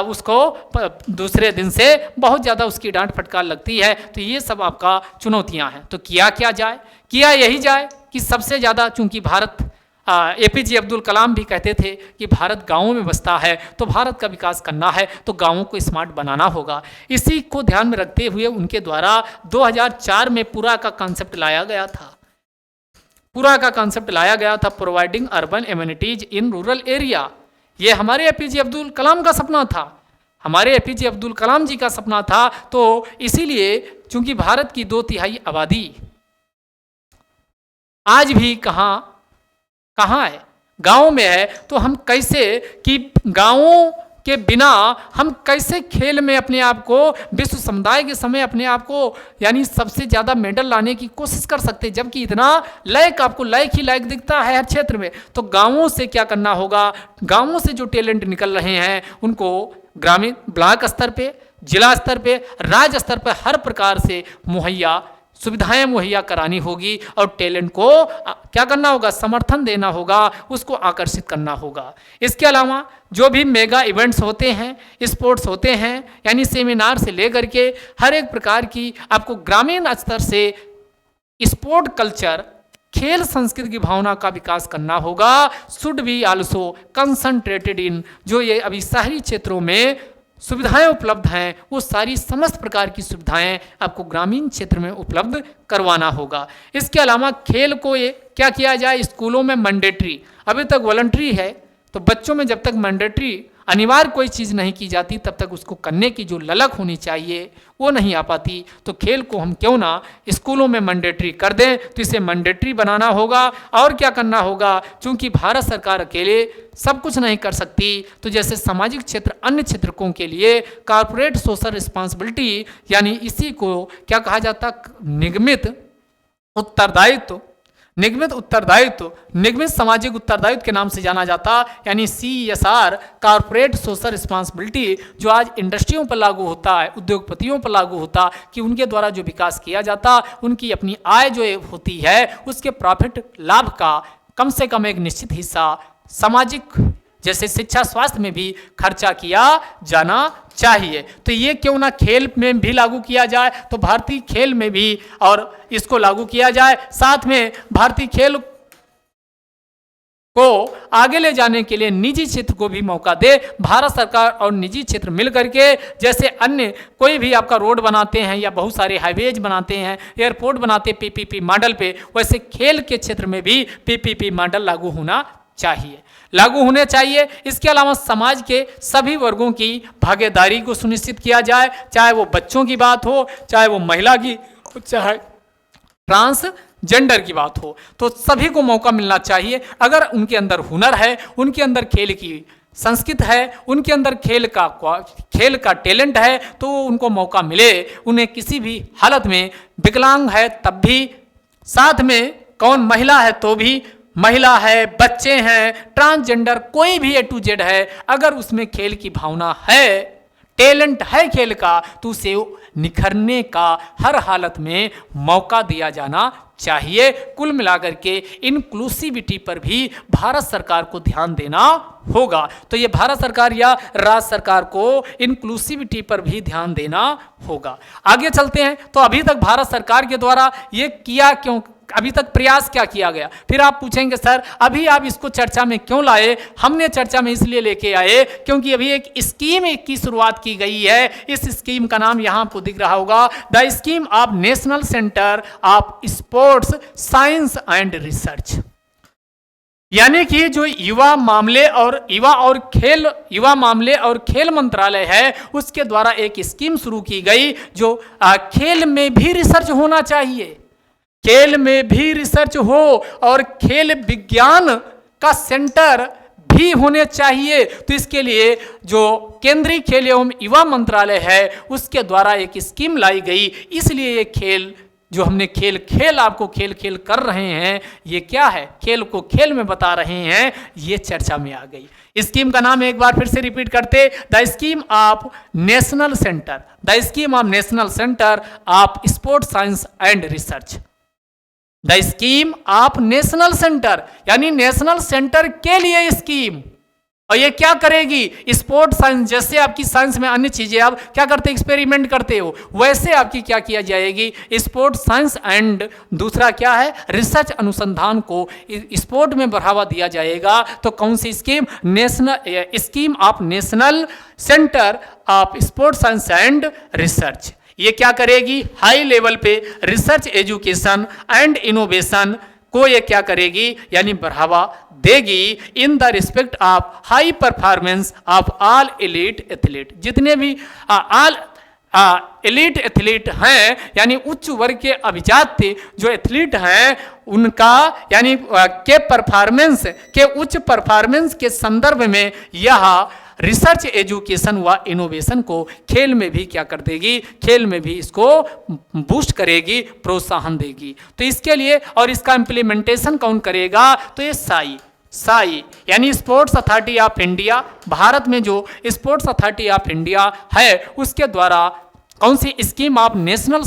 उसको दूसरे दिन से बहुत ज़्यादा उसकी डांट फटकार लगती है। तो ये सब आपका चुनौतियां हैं। तो किया क्या जाए? किया यही जाए कि सबसे ज़्यादा, चूंकि भारत APJ अब्दुल कलाम भी कहते थे कि भारत गांवों में बसता है, तो भारत का विकास करना है तो गांवों को स्मार्ट बनाना होगा। इसी को ध्यान में रखते हुए उनके द्वारा 2004 में पूरा का कॉन्सेप्ट लाया गया था। पूरा का कॉन्सेप्ट लाया गया था, providing urban amenities in rural area. ये हमारे एपीजे अब्दुल कलाम का सपना था, हमारे एपीजे अब्दुल कलाम जी का सपना था। तो इसीलिए चूंकि भारत की 2/3 आबादी आज भी कहाँ है, गाँव में है, तो हम कैसे कि गाँवों के बिना हम कैसे खेल में अपने आप को विश्व समुदाय के समय अपने आप को यानी सबसे ज़्यादा मेडल लाने की कोशिश कर सकते, जबकि इतना लायक आपको लायक ही लायक दिखता है हर क्षेत्र में। तो गाँवों से क्या करना होगा, गाँवों से जो टैलेंट निकल रहे हैं उनको ग्रामीण ब्लॉक स्तर पे, जिला स्तर पे, राज्य स्तर पे हर प्रकार से सुविधाएं मुहैया करानी होगी और टैलेंट को क्या करना होगा, समर्थन देना होगा, उसको आकर्षित करना होगा। इसके अलावा जो भी मेगा इवेंट्स होते हैं, स्पोर्ट्स होते हैं, यानी सेमिनार से लेकर के हर एक प्रकार की आपको ग्रामीण स्तर से स्पोर्ट कल्चर, खेल संस्कृति की भावना का विकास करना होगा। शुड बी आल्सो कंसंट्रेटेड इन, जो ये अभी शहरी क्षेत्रों में सुविधाएं उपलब्ध हैं वो सारी समस्त प्रकार की सुविधाएं आपको ग्रामीण क्षेत्र में उपलब्ध करवाना होगा। इसके अलावा खेल को ये क्या किया जाए, स्कूलों में मैंडेटरी, अभी तक वॉलंटरी है, तो बच्चों में जब तक मैंडेटरी अनिवार्य कोई चीज़ नहीं की जाती तब तक उसको करने की जो ललक होनी चाहिए वो नहीं आ पाती। तो खेल को हम क्यों ना स्कूलों में मैंडेटरी कर दें, तो इसे मैंडेटरी बनाना होगा। और क्या करना होगा, चूंकि भारत सरकार अकेले सब कुछ नहीं कर सकती, तो जैसे सामाजिक क्षेत्र अन्य क्षेत्रों के लिए कॉर्पोरेट सोशल रिस्पॉन्सिबिलिटी, यानी इसी को क्या कहा जाता, निगमित उत्तरदायित्व, निगमित सामाजिक उत्तरदायित्व के नाम से जाना जाता, यानी CSR, कॉर्पोरेट सोशल रिस्पॉन्सिबिलिटी, जो आज इंडस्ट्रियों पर लागू होता है, उद्योगपतियों पर लागू होता कि उनके द्वारा जो विकास किया जाता, उनकी अपनी आय जो होती है उसके प्रॉफिट लाभ का कम से कम एक निश्चित हिस्सा सामाजिक जैसे शिक्षा स्वास्थ्य में भी खर्चा किया जाना चाहिए। तो ये क्यों ना खेल में भी लागू किया जाए, तो भारतीय खेल में भी और इसको लागू किया जाए। साथ में भारतीय खेल को आगे ले जाने के लिए निजी क्षेत्र को भी मौका दे। भारत सरकार और निजी क्षेत्र मिल करके, जैसे अन्य कोई भी आपका रोड बनाते हैं या बहुत सारे हाईवेज बनाते हैं, एयरपोर्ट बनाते हैं PPP मॉडल पे, वैसे खेल के क्षेत्र में भी PPP मॉडल लागू होने चाहिए। इसके अलावा समाज के सभी वर्गों की भागीदारी को सुनिश्चित किया जाए, चाहे वो बच्चों की बात हो, चाहे वो महिला की, चाहे ट्रांसजेंडर की बात हो, तो सभी को मौका मिलना चाहिए। अगर उनके अंदर हुनर है, उनके अंदर खेल की संस्कृति है, उनके अंदर खेल का टैलेंट है, तो उनको मौका मिले। उन्हें किसी भी हालत में, विकलांग है तब भी, साथ में कौन महिला है तो भी, महिला है, बच्चे हैं, ट्रांसजेंडर, कोई भी A to Z है, अगर उसमें खेल की भावना है, टैलेंट है खेल का, तो उसे निखरने का हर हालत में मौका दिया जाना चाहिए। कुल मिलाकर के इंक्लूसिविटी पर भी भारत सरकार को ध्यान देना होगा। तो ये भारत सरकार या राज्य सरकार को इंक्लूसिविटी पर भी ध्यान देना होगा। आगे चलते हैं, तो अभी तक भारत सरकार के द्वारा ये किया क्यों, अभी तक प्रयास क्या किया गया। फिर आप पूछेंगे सर अभी आप इसको चर्चा में क्यों लाए। हमने चर्चा में इसलिए लेके आए क्योंकि अभी एक स्कीम की शुरुआत की गई है। इस स्कीम का नाम यहाँ आपको दिख रहा होगा, the scheme of national centre of sports science and research. यानी कि जो युवा मामले और खेल मंत्रालय है उसके द्वारा एक स्कीम शुरू की गई, जो खेल में भी रिसर्च होना चाहिए, खेल में भी रिसर्च हो और खेल विज्ञान का सेंटर भी होने चाहिए। तो इसके लिए जो केंद्रीय खेल एवं युवा मंत्रालय है उसके द्वारा एक स्कीम लाई गई। इसलिए ये खेल जो हमने खेल आपको खेल कर रहे हैं, ये क्या है, खेल को खेल में बता रहे हैं, ये चर्चा में आ गई। स्कीम का नाम एक बार फिर से रिपीट करते, the scheme of national centre of sports science and research. The scheme of national centre, यानी नेशनल सेंटर के लिए स्कीम। और ये क्या करेगी, स्पोर्ट साइंस, जैसे आपकी साइंस में अन्य चीजें आप क्या करते, एक्सपेरिमेंट करते हो, वैसे आपकी क्या किया जाएगी, स्पोर्ट साइंस एंड दूसरा क्या है, रिसर्च, अनुसंधान को स्पोर्ट में बढ़ावा दिया जाएगा। तो कौन सी scheme, scheme of national centre of sport science and research. ये क्या करेगी, हाई लेवल पे रिसर्च, एजुकेशन एंड इनोवेशन को ये क्या करेगी, यानी बढ़ावा देगी in the respect of high performance of all elite athlete. जितने भी ऑल एलीट एथलीट हैं, यानी उच्च वर्ग के अभिजात्य जो एथलीट हैं, उनका यानी के परफॉर्मेंस के उच्च परफॉर्मेंस के संदर्भ में यह रिसर्च एजुकेशन व इनोवेशन को खेल में भी क्या कर देगी, खेल में भी इसको बूस्ट करेगी, प्रोत्साहन देगी। तो इसके लिए और इसका इम्प्लीमेंटेशन कौन करेगा, तो ये साई यानी sports authority of India, Bharat में जो स्पोर्ट्स अथॉरिटी ऑफ इंडिया है उसके द्वारा कौन सी scheme of national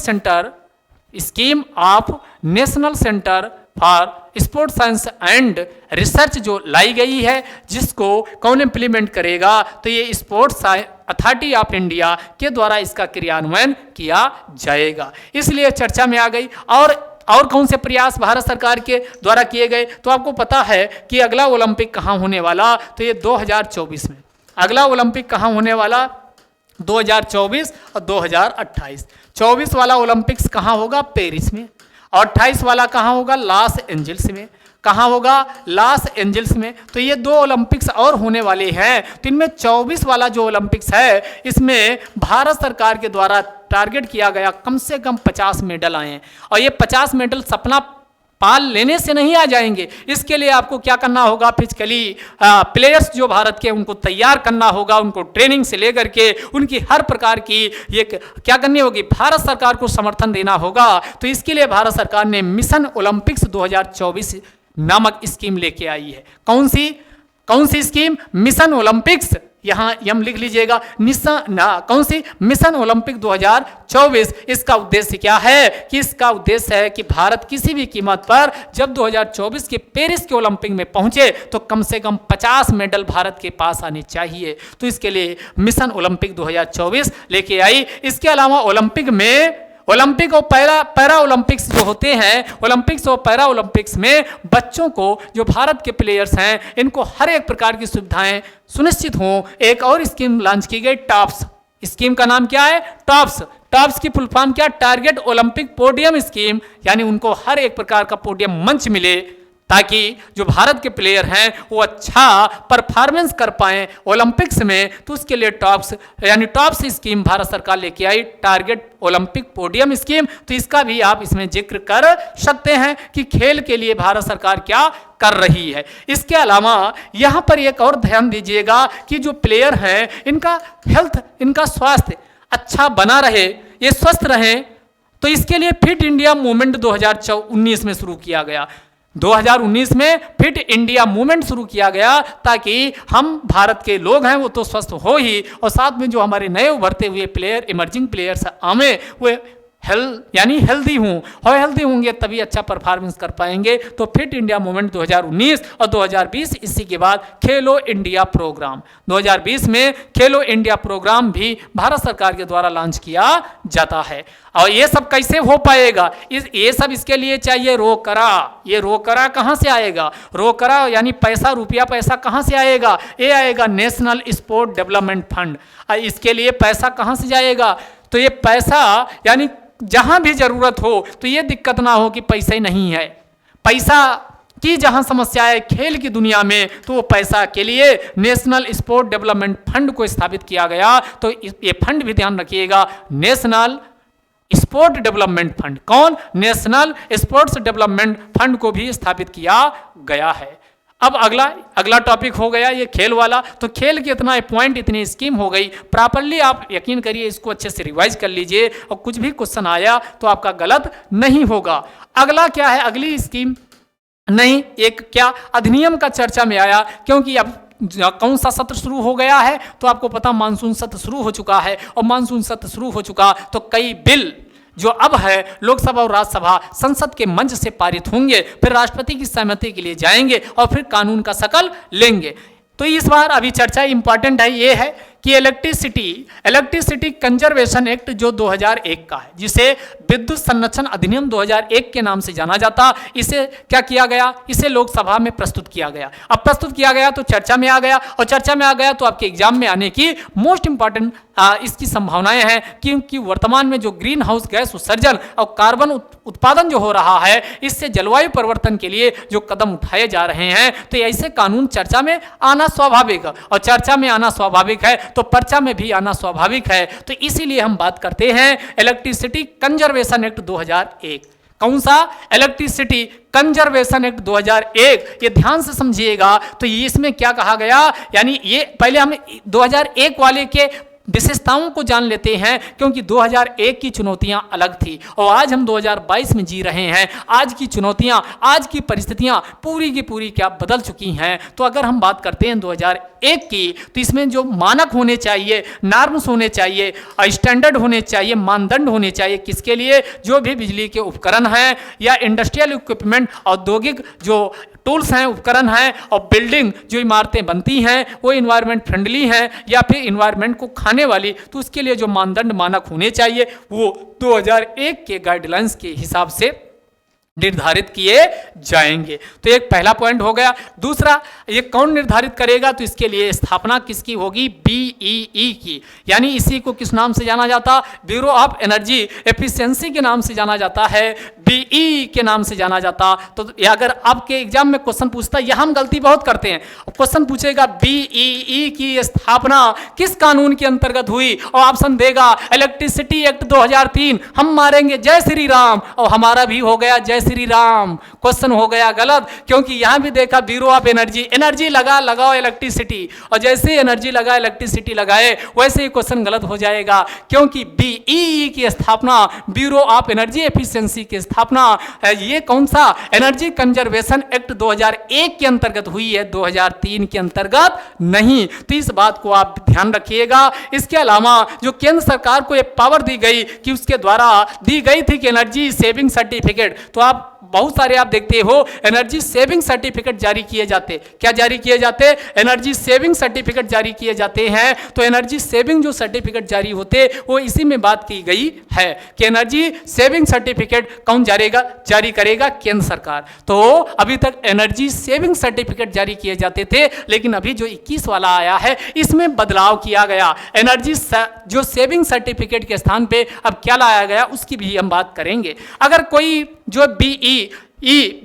centre for sports science and research जो लाई गई है, जिसको कौन इम्प्लीमेंट करेगा, तो ये स्पोर्ट्स अथॉरिटी ऑफ इंडिया के द्वारा इसका क्रियान्वयन किया जाएगा, इसलिए चर्चा में आ गई। और कौन से प्रयास भारत सरकार के द्वारा किए गए, तो आपको पता है कि अगला ओलंपिक कहाँ होने वाला, तो ये 2024 में अगला ओलंपिक कहाँ होने वाला, 2024 और 2028। 24 वाला ओलंपिक्स कहाँ होगा, पेरिस में, और 28 वाला कहाँ होगा, लॉस एंजल्स में। कहाँ होगा, लॉस एंजल्स में। तो ये 2 ओलंपिक्स और होने वाले हैं। तो इनमें 24 वाला जो ओलंपिक्स है, इसमें भारत सरकार के द्वारा टारगेट किया गया कम से कम 50 मेडल आए हैं, और ये 50 मेडल सपना पाल लेने से नहीं आ जाएंगे। इसके लिए आपको क्या करना होगा, फिजिकली प्लेयर्स जो भारत के उनको तैयार करना होगा, उनको ट्रेनिंग से लेकर के उनकी हर प्रकार की ये क्या करनी होगी, भारत सरकार को समर्थन देना होगा। तो इसके लिए भारत सरकार ने मिशन ओलंपिक्स 2024 नामक स्कीम लेके आई है। कौन सी स्कीम, मिशन ओलंपिक्स, यहाँ यम लिख लीजिएगा, कौन सी, मिशन ओलंपिक 2024। इसका उद्देश्य क्या है, कि इसका उद्देश्य है कि भारत किसी भी कीमत पर जब 2024 के पेरिस के ओलंपिक में पहुंचे तो कम से कम 50 मेडल भारत के पास आने चाहिए। तो इसके लिए मिशन ओलंपिक 2024 लेके आई। इसके अलावा ओलंपिक और पैरा ओलंपिक्स जो होते हैं, ओलंपिक्स और पैरा ओलंपिक्स में बच्चों को, जो भारत के प्लेयर्स हैं, इनको हर एक प्रकार की सुविधाएं सुनिश्चित हों। एक और स्कीम लॉन्च की गई, टॉप्स। स्कीम का नाम क्या है, टॉप्स की फुल फॉर्म क्या, टारगेट ओलंपिक पोडियम स्कीम, यानी उनको हर एक प्रकार का पोडियम मंच मिले, ताकि जो भारत के प्लेयर हैं वो अच्छा परफॉर्मेंस कर पाएं ओलंपिक्स में। तो उसके लिए टॉप्स स्कीम भारत सरकार लेके आई, टारगेट ओलंपिक पोडियम स्कीम। तो इसका भी आप इसमें जिक्र कर सकते हैं कि खेल के लिए भारत सरकार क्या कर रही है। इसके अलावा यहाँ पर एक और ध्यान दीजिएगा कि जो प्लेयर हैं, इनका हेल्थ, इनका स्वास्थ्य अच्छा बना रहे, ये स्वस्थ रहें, तो इसके लिए फिट इंडिया मूवमेंट 2019 में शुरू किया गया। 2019 में फिट इंडिया मूवमेंट शुरू किया गया, ताकि हम भारत के लोग हैं वो तो स्वस्थ हो ही, और साथ में जो हमारे नए उभरते हुए प्लेयर, इमर्जिंग प्लेयर्स आवे, वो हेल्दी हूँ, और हेल्दी होंगे तभी अच्छा परफॉर्मेंस कर पाएंगे। तो फिट इंडिया मूवमेंट 2019 और 2020, इसी के बाद खेलो इंडिया प्रोग्राम 2020 में खेलो इंडिया प्रोग्राम भी भारत सरकार के द्वारा लॉन्च किया जाता है। और ये सब कैसे हो पाएगा, ये सब इसके लिए चाहिए रोकरा। ये रोकरा कहाँ से आएगा, रोकरा यानी पैसा कहाँ से आएगा, ये आएगा नेशनल स्पोर्ट डेवलपमेंट फंड। इसके लिए पैसा कहाँ से जाएगा, तो ये पैसा यानी जहां भी जरूरत हो, तो ये दिक्कत ना हो कि पैसे नहीं है, पैसा की जहां समस्या है खेल की दुनिया में, तो वो पैसा के लिए नेशनल स्पोर्ट डेवलपमेंट फंड को स्थापित किया गया। तो ये फंड भी ध्यान रखिएगा, नेशनल स्पोर्ट डेवलपमेंट फंड, कौन, नेशनल स्पोर्ट्स डेवलपमेंट फंड को भी स्थापित किया गया है। अब अगला टॉपिक हो गया ये खेल वाला। तो खेल की इतना पॉइंट, इतनी स्कीम हो गई। प्रॉपरली आप यकीन करिए, इसको अच्छे से रिवाइज कर लीजिए, और कुछ भी क्वेश्चन आया तो आपका गलत नहीं होगा। अगला क्या है, अगली स्कीम नहीं, एक क्या अधिनियम का चर्चा में आया, क्योंकि अब कौन सा सत्र शुरू हो गया है, तो आपको पता मानसून सत्र शुरू हो चुका है, और मानसून सत्र शुरू हो चुका तो कई बिल जो अब है लोकसभा और राज्यसभा संसद के मंच से पारित होंगे, फिर राष्ट्रपति की सहमति के लिए जाएंगे, और फिर कानून का शकल लेंगे। तो इस बार अभी चर्चा इंपॉर्टेंट है, ये है कि इलेक्ट्रिसिटी कंजर्वेशन एक्ट जो 2001 का है, जिसे विद्युत संरक्षण अधिनियम 2001 के नाम से जाना जाता, इसे क्या किया गया, इसे लोकसभा में प्रस्तुत किया गया। अब प्रस्तुत किया गया तो चर्चा में आ गया, और चर्चा में आ गया तो आपके एग्जाम में आने की मोस्ट इंपॉर्टेंट इसकी संभावनाएं हैं, क्योंकि वर्तमान में जो ग्रीन हाउस गैस उत्सर्जन और कार्बन उत्पादन जो हो रहा है, इससे जलवायु परिवर्तन के लिए जो कदम उठाए जा रहे हैं, तो ऐसे कानून चर्चा में आना स्वाभाविक है, और चर्चा में आना स्वाभाविक है तो पर्चा में भी आना स्वाभाविक है। तो इसीलिए हम बात करते हैं इलेक्ट्रिसिटी कंजर्वेशन एक्ट 2001। कौन सा? Electricity conservation act 2001। ये ध्यान से समझिएगा। तो इसमें क्या कहा गया, यानी ये पहले हम 2001 वाले के विशेषताओं को जान लेते हैं, क्योंकि 2001 की चुनौतियां अलग थी और आज हम 2022 में जी रहे हैं। आज की चुनौतियां, आज की परिस्थितियां पूरी की पूरी क्या बदल चुकी हैं। तो अगर हम बात करते हैं 2001 की, तो इसमें जो मानक होने चाहिए, नॉर्म्स होने चाहिए, स्टैंडर्ड होने चाहिए, मानदंड होने चाहिए, किसके लिए? जो भी बिजली के उपकरण हैं या इंडस्ट्रियल इक्विपमेंट, औद्योगिक जो टूल्स हैं, उपकरण हैं, और बिल्डिंग जो इमारतें बनती हैं वो इन्वायरमेंट फ्रेंडली हैं या फिर इन्वायरमेंट को खाने वाली, तो उसके लिए जो मानदंड मानक होने चाहिए वो 2001 के गाइडलाइंस के हिसाब से निर्धारित किए जाएंगे। तो एक पहला पॉइंट हो गया। दूसरा, ये कौन निर्धारित करेगा? तो इसके लिए स्थापना किसकी होगी? BEE की, यानी इसी को किस नाम से जाना जाता? ब्यूरो ऑफ एनर्जी एफिशिएंसी के नाम से जाना जाता है, BEE के नाम से जाना जाता। तो अगर आपके एग्जाम में क्वेश्चन पूछता है, यह हम गलती बहुत करते हैं, क्वेश्चन पूछेगा BEE की स्थापना किस कानून के अंतर्गत हुई, और ऑप्शन देगा इलेक्ट्रिसिटी एक्ट 2003। हम मारेंगे जय श्री राम, और हमारा भी हो गया जय श्री राम। क्वेश्चन हो गया गलत, क्योंकि यहां भी देखा ब्यूरो ऑफ एनर्जी लगाओ इलेक्ट्रिसिटी, और जैसे एनर्जी लगा इलेक्ट्रिसिटी लगाए वैसे ही क्वेश्चन गलत हो जाएगा, क्योंकि BEE की स्थापना, ब्यूरो ऑफ एनर्जी एफिशिएंसी की स्थापना, ये कौन सा? एनर्जी कंजर्वेशन एक्ट 2001 के अंतर्गत हुई है, 2003 के अंतर्गत नहीं। तो इस बात को आप ध्यान रखिएगा। इसके अलावा जो केंद्र सरकार को एक पावर दी गई कि उसके द्वारा दी गई थी कि एनर्जी सेविंग सर्टिफिकेट, तो आप बहुत सारे आप देखते हो एनर्जी सेविंग सर्टिफिकेट जारी किए जाते। क्या जारी किए जाते? एनर्जी सेविंग सर्टिफिकेट जारी किए जाते हैं। तो एनर्जी सेविंग जो सर्टिफिकेट जारी होते वो इसी में बात की गई है कि एनर्जी सेविंग सर्टिफिकेट कौन जारी करेगा? केंद्र सरकार। तो अभी तक एनर्जी सेविंग सर्टिफिकेट जारी किए जाते थे, लेकिन अभी जो 21 वाला आया है इसमें बदलाव किया गया। एनर्जी जो सेविंग सर्टिफिकेट के स्थान पे अब क्या लाया गया उसकी भी हम बात करेंगे। अगर कोई जो BEE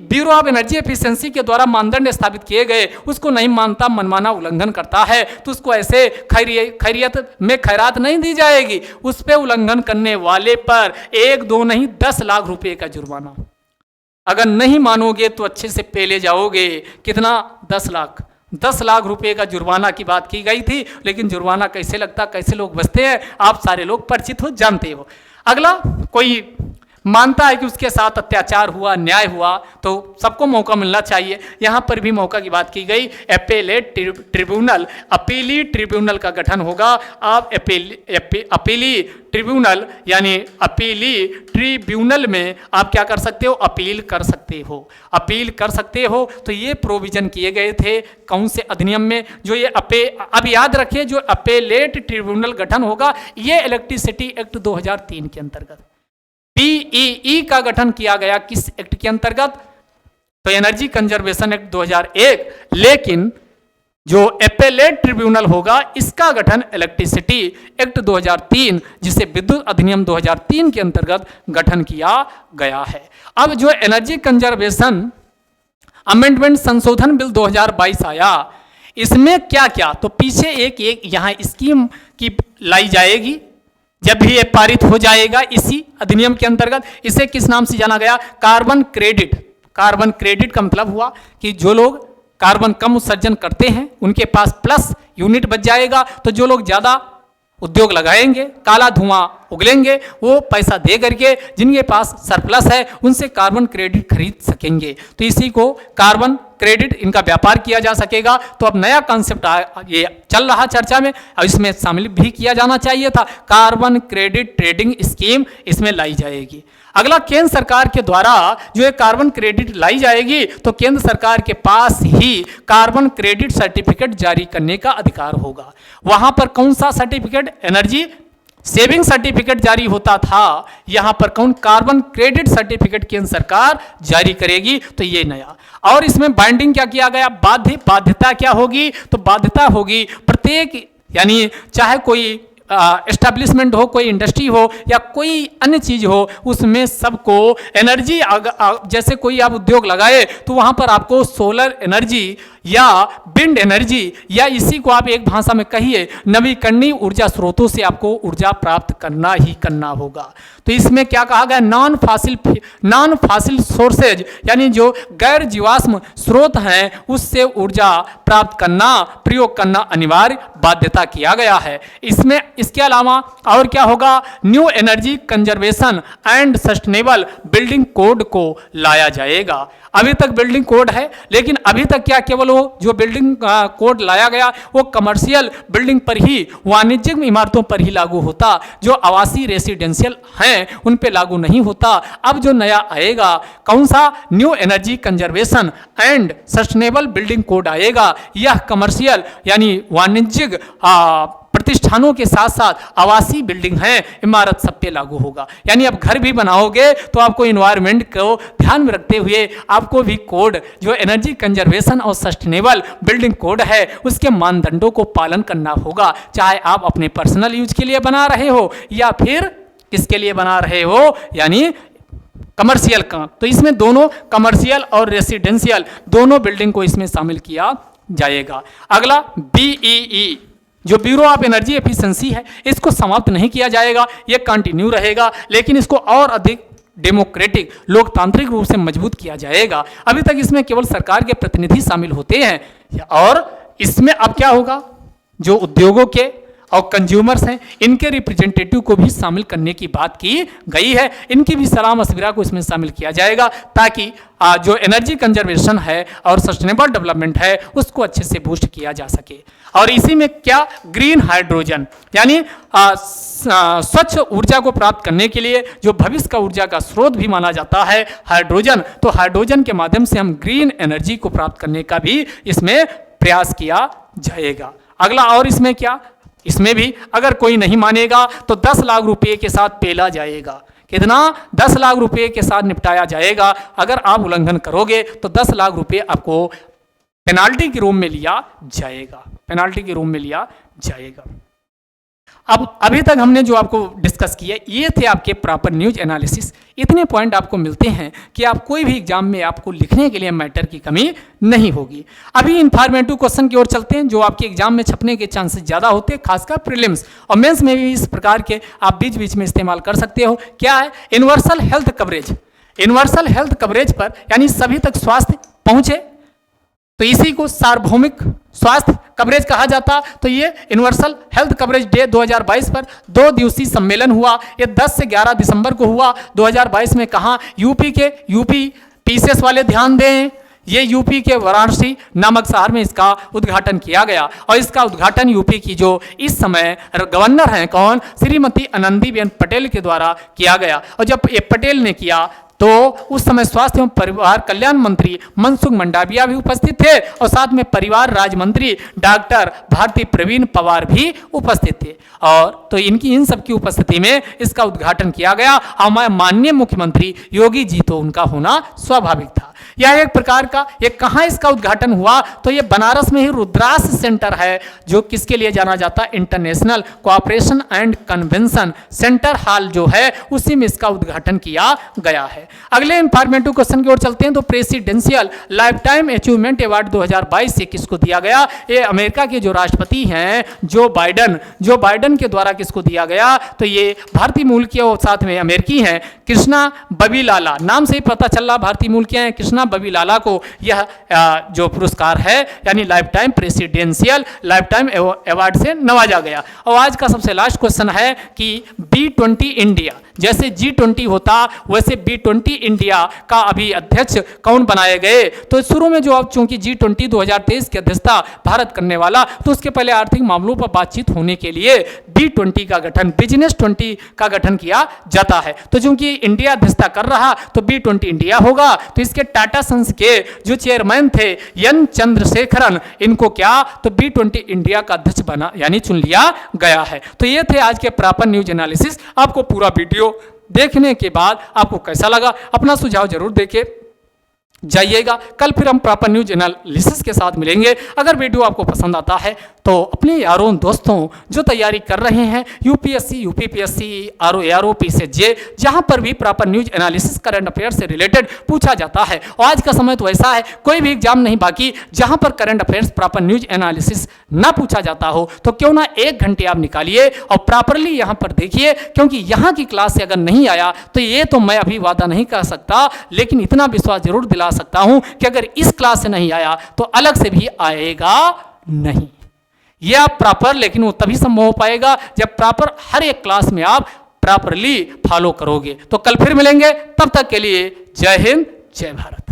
bureau of energy efficiency के द्वारा मानदंड स्थापित किए गए उसको नहीं मानता, मनमाना उल्लंघन करता है, तो उसको ऐसे खैरियत में खैरात नहीं दी जाएगी। उस पे उल्लंघन करने वाले पर 1, 2 नहीं 10 लाख रुपए का जुर्माना। अगर नहीं मानोगे तो अच्छे से पेले जाओगे। कितना? 10 लाख रुपए का जुर्माना की बात की गई थी, लेकिन जुर्माना कैसे लगता, कैसे लोग बचते हैं, आप सारे लोग परिचित हो, जानते हो। अगला, कोई मानता है कि उसके साथ अत्याचार हुआ, न्याय हुआ, तो सबको मौका मिलना चाहिए। यहाँ पर भी मौका की बात की गई। एपेलेट ट्रिब्यूनल, अपीली ट्रिब्यूनल का गठन होगा। आप अपीली ट्रिब्यूनल यानी अपीली ट्रिब्यूनल में आप क्या कर सकते हो? अपील कर सकते हो। तो ये प्रोविजन किए गए थे कौन से अधिनियम में? जो ये अब याद रखिए, जो अपेलेट ट्रिब्यूनल गठन होगा ये इलेक्ट्रिसिटी एक्ट 2003 के अंतर्गत। BEE का गठन किया गया किस एक्ट के अंतर्गत? तो एनर्जी कंजर्वेशन एक्ट 2001। लेकिन जो एपेलेट ट्रिब्यूनल होगा इसका गठन इलेक्ट्रिसिटी एक्ट 2003, जिसे विद्युत अधिनियम 2003 के अंतर्गत गठन किया गया है। अब जो एनर्जी कंजर्वेशन अमेंडमेंट संशोधन बिल 2022 आया, इसमें क्या क्या? तो पीछे एक यहां स्कीम की लाई जाएगी जब भी ये पारित हो जाएगा इसी अधिनियम के अंतर्गत। इसे किस नाम से जाना गया? Carbon credit. कार्बन क्रेडिट का मतलब हुआ कि जो लोग कार्बन कम उत्सर्जन करते हैं उनके पास प्लस यूनिट बच जाएगा, तो जो लोग ज़्यादा उद्योग लगाएंगे, काला धुआं उगलेंगे, वो पैसा दे करके जिनके पास सरप्लस है उनसे कार्बन क्रेडिट खरीद सकेंगे। तो इसी को कार्बन क्रेडिट इनका व्यापार किया जा सकेगा। तो अब नया कॉन्सेप्ट ये चल रहा चर्चा में और इसमें शामिल भी किया जाना चाहिए था, कार्बन क्रेडिट ट्रेडिंग स्कीम इसमें लाई जाएगी। अगला, केंद्र सरकार के द्वारा जो ये कार्बन क्रेडिट लाई जाएगी तो केंद्र सरकार के पास ही कार्बन क्रेडिट सर्टिफिकेट जारी करने का अधिकार होगा। वहां पर कौन सा सर्टिफिकेट, एनर्जी सेविंग सर्टिफिकेट जारी होता था, यहां पर कौन, कार्बन क्रेडिट सर्टिफिकेट केंद्र सरकार जारी करेगी। तो ये नया, और इसमें बाइंडिंग क्या किया गया, बाध्यता क्या होगी, तो बाध्यता होगी प्रत्येक, यानी चाहे कोई एस्टेब्लिशमेंट हो, कोई इंडस्ट्री हो या कोई अन्य चीज हो, उसमें सबको एनर्जी, जैसे कोई आप उद्योग लगाए तो वहां पर आपको सोलर एनर्जी या विंड एनर्जी या इसी को आप एक भाषा में कहिए नवीकरणीय ऊर्जा स्रोतों से आपको ऊर्जा प्राप्त करना ही करना होगा। तो इसमें क्या कहा गया, नॉन फासिल सोर्सेज, यानी जो गैर जीवाश्म स्रोत हैं उससे ऊर्जा प्राप्त करना, प्रयोग करना अनिवार्य बाध्यता किया गया है। इसमें इसके अलावा और क्या होगा, new energy conservation and sustainable building code को लाया जाएगा। अभी तक बिल्डिंग कोड है, लेकिन अभी तक क्या केवल वो जो बिल्डिंग कोड लाया गया वो कमर्शियल बिल्डिंग पर ही, वाणिज्यिक इमारतों पर ही लागू होता, जो आवासीय रेसिडेंशियल हैं उन पे लागू नहीं होता। अब जो नया आएगा कौन सा, new energy conservation and sustainable building code आएगा। यह कमर्शियल यानी वाणिज्यिक प्रतिष्ठानों के साथ साथ आवासीय बिल्डिंग है, इमारत सब पे लागू होगा। यानी अब घर भी बनाओगे तो आपको इन्वायरमेंट को ध्यान में रखते हुए आपको भी कोड, जो एनर्जी कंजर्वेशन और सस्टेनेबल बिल्डिंग कोड है, उसके मानदंडों को पालन करना होगा। चाहे आप अपने पर्सनल यूज के लिए बना रहे हो या फिर किसके लिए बना रहे हो, यानी कमर्शियल का। तो इसमें दोनों कमर्शियल और रेसिडेंशियल दोनों बिल्डिंग को इसमें शामिल किया जाएगा। अगला, BEE जो ब्यूरो ऑफ एनर्जी एफिशिएंसी है, इसको समाप्त नहीं किया जाएगा, ये कंटिन्यू रहेगा, लेकिन इसको और अधिक डेमोक्रेटिक, लोकतांत्रिक रूप से मजबूत किया जाएगा। अभी तक इसमें केवल सरकार के प्रतिनिधि शामिल होते हैं, और इसमें अब क्या होगा, जो उद्योगों के और कंज्यूमर्स हैं इनके रिप्रेजेंटेटिव को भी शामिल करने की बात की गई है। इनकी भी सलाह मशविरा को इसमें शामिल किया जाएगा, ताकि जो एनर्जी कंजर्वेशन है और सस्टेनेबल डेवलपमेंट है उसको अच्छे से बूस्ट किया जा सके। और इसी में क्या, ग्रीन हाइड्रोजन, यानी स्वच्छ ऊर्जा को प्राप्त करने के लिए जो भविष्य का ऊर्जा का स्रोत भी माना जाता है हाइड्रोजन, तो हाइड्रोजन के माध्यम से हम ग्रीन एनर्जी को प्राप्त करने का भी इसमें प्रयास किया जाएगा। अगला, और इसमें क्या, इसमें भी अगर कोई नहीं मानेगा तो 10 लाख रुपए के साथ पेला जाएगा। कितना, 10 लाख रुपए के साथ निपटाया जाएगा। अगर आप उल्लंघन करोगे तो 10 लाख रुपए आपको पेनाल्टी के रूप में लिया जाएगा, पेनाल्टी के रूप में लिया जाएगा। अब अभी तक हमने जो आपको डिस्कस किया ये थे आपके प्रॉपर न्यूज एनालिसिस। इतने पॉइंट आपको मिलते हैं कि आप कोई भी एग्जाम में आपको लिखने के लिए मैटर की कमी नहीं होगी। अभी इंफॉर्मेटिव क्वेश्चन की ओर चलते हैं, जो आपके एग्जाम में छपने के चांसेस ज़्यादा होते हैं, खासकर प्रीलिम्स और मेंस में भी इस प्रकार के आप बीच बीच में इस्तेमाल कर सकते हो। क्या है, universal health coverage. Universal health coverage पर यानी सभी तक स्वास्थ्य पहुँचे, तो इसी को सार्वभौमिक स्वास्थ्य कवरेज कहा जाता। तो ये यूनिवर्सल हेल्थ कवरेज डे 2022 पर 2 दिवसीय सम्मेलन हुआ। ये 10 से 11 दिसंबर को हुआ 2022 में। कहाँ, यूपी पीसीएस वाले ध्यान दें, ये यूपी के वाराणसी नामक शहर में इसका उद्घाटन किया गया। और इसका उद्घाटन यूपी की जो इस समय गवर्नर हैं कौन, श्रीमती आनंदीबेन पटेल के द्वारा किया गया। और जब ये पटेल ने किया तो उस समय स्वास्थ्य एवं परिवार कल्याण मंत्री मनसुख मंडाविया भी उपस्थित थे, और साथ में परिवार राज्य मंत्री डॉक्टर भारती प्रवीण पवार भी उपस्थित थे। और तो इनकी इन सब की उपस्थिति में इसका उद्घाटन किया गया। हमारे माननीय मुख्यमंत्री योगी जी तो उनका होना स्वाभाविक था। यह एक प्रकार का, ये कहाँ इसका उद्घाटन हुआ, तो ये बनारस में ही रुद्रास सेंटर है, जो किसके लिए जाना जाता है, international cooperation and convention centre hall जो है उसी में इसका उद्घाटन किया गया है। अगले इंफॉर्मेटिव क्वेश्चन की ओर चलते हैं। तो presidential life time achievement award 2022 से किसको दिया गया, ये अमेरिका के जो राष्ट्रपति हैं जो बाइडन के द्वारा किसको दिया गया, तो ये भारतीय मूल के और साथ में अमेरिकी हैं, कृष्णा बबीलाला, नाम से ही पता चल रहा भारतीय मूल के हैं, कृष्णा बबीलाला को यह जो पुरस्कार है यानी life time presidential life time award से नवाजा गया। और आज का सबसे लास्ट क्वेश्चन है कि B20 इंडिया, जैसे G20 होता वैसे B20 इंडिया का अभी अध्यक्ष कौन बनाए गए? तो शुरू में जो अब चूंकि G20 2023 की अध्यक्षता भारत करने वाला, तो उसके पहले आर्थिक मामलों पर बातचीत होने के लिए B20 का गठन, बिजनेस 20 का गठन किया जाता है। तो चूंकि इंडिया अध्यक्षता कर रहा तो B20 इंडिया होगा। तो इसके टाटा सन्स के जो चेयरमैन थे एन चंद्रशेखरन, इनको क्या तो B20 इंडिया का अध्यक्ष बना यानी चुन लिया गया है। तो ये थे आज के प्रापन न्यूज एनालिसिस। आपको पूरा वीडियो देखने के बाद आपको कैसा लगा, अपना सुझाव जरूर देके जाइएगा। कल फिर हम प्रापन न्यूज एनालिसिस के साथ मिलेंगे। अगर वीडियो आपको पसंद आता है तो अपने यारों दोस्तों जो तैयारी कर रहे हैं यूपीएससी, यूपीपीएससी, आरओ, पीसीजे, जहां पर भी प्रापन न्यूज एनालिसिस करंट अफेयर से रिलेटेड पूछा जाता है, और आज का समय तो ऐसा है कोई भी एग्जाम नहीं बाकी जहां पर करंट अफेयर्स प्रापन न्यूज एनालिसिस ना पूछा जाता हो। तो क्यों ना 1 घंटे आप निकालिए और प्रॉपरली यहां पर देखिए, क्योंकि यहां की क्लास से अगर नहीं आया तो ये तो मैं अभी वादा नहीं कर सकता, लेकिन इतना विश्वास जरूर दिला सकता हूं कि अगर इस क्लास से नहीं आया तो अलग से भी आएगा नहीं। ये आप प्रॉपर, लेकिन वो तभी संभव हो पाएगा जब प्रॉपर हर एक क्लास में आप प्रॉपरली फॉलो करोगे। तो कल फिर मिलेंगे, तब तक के लिए जय हिंद, जय भारत।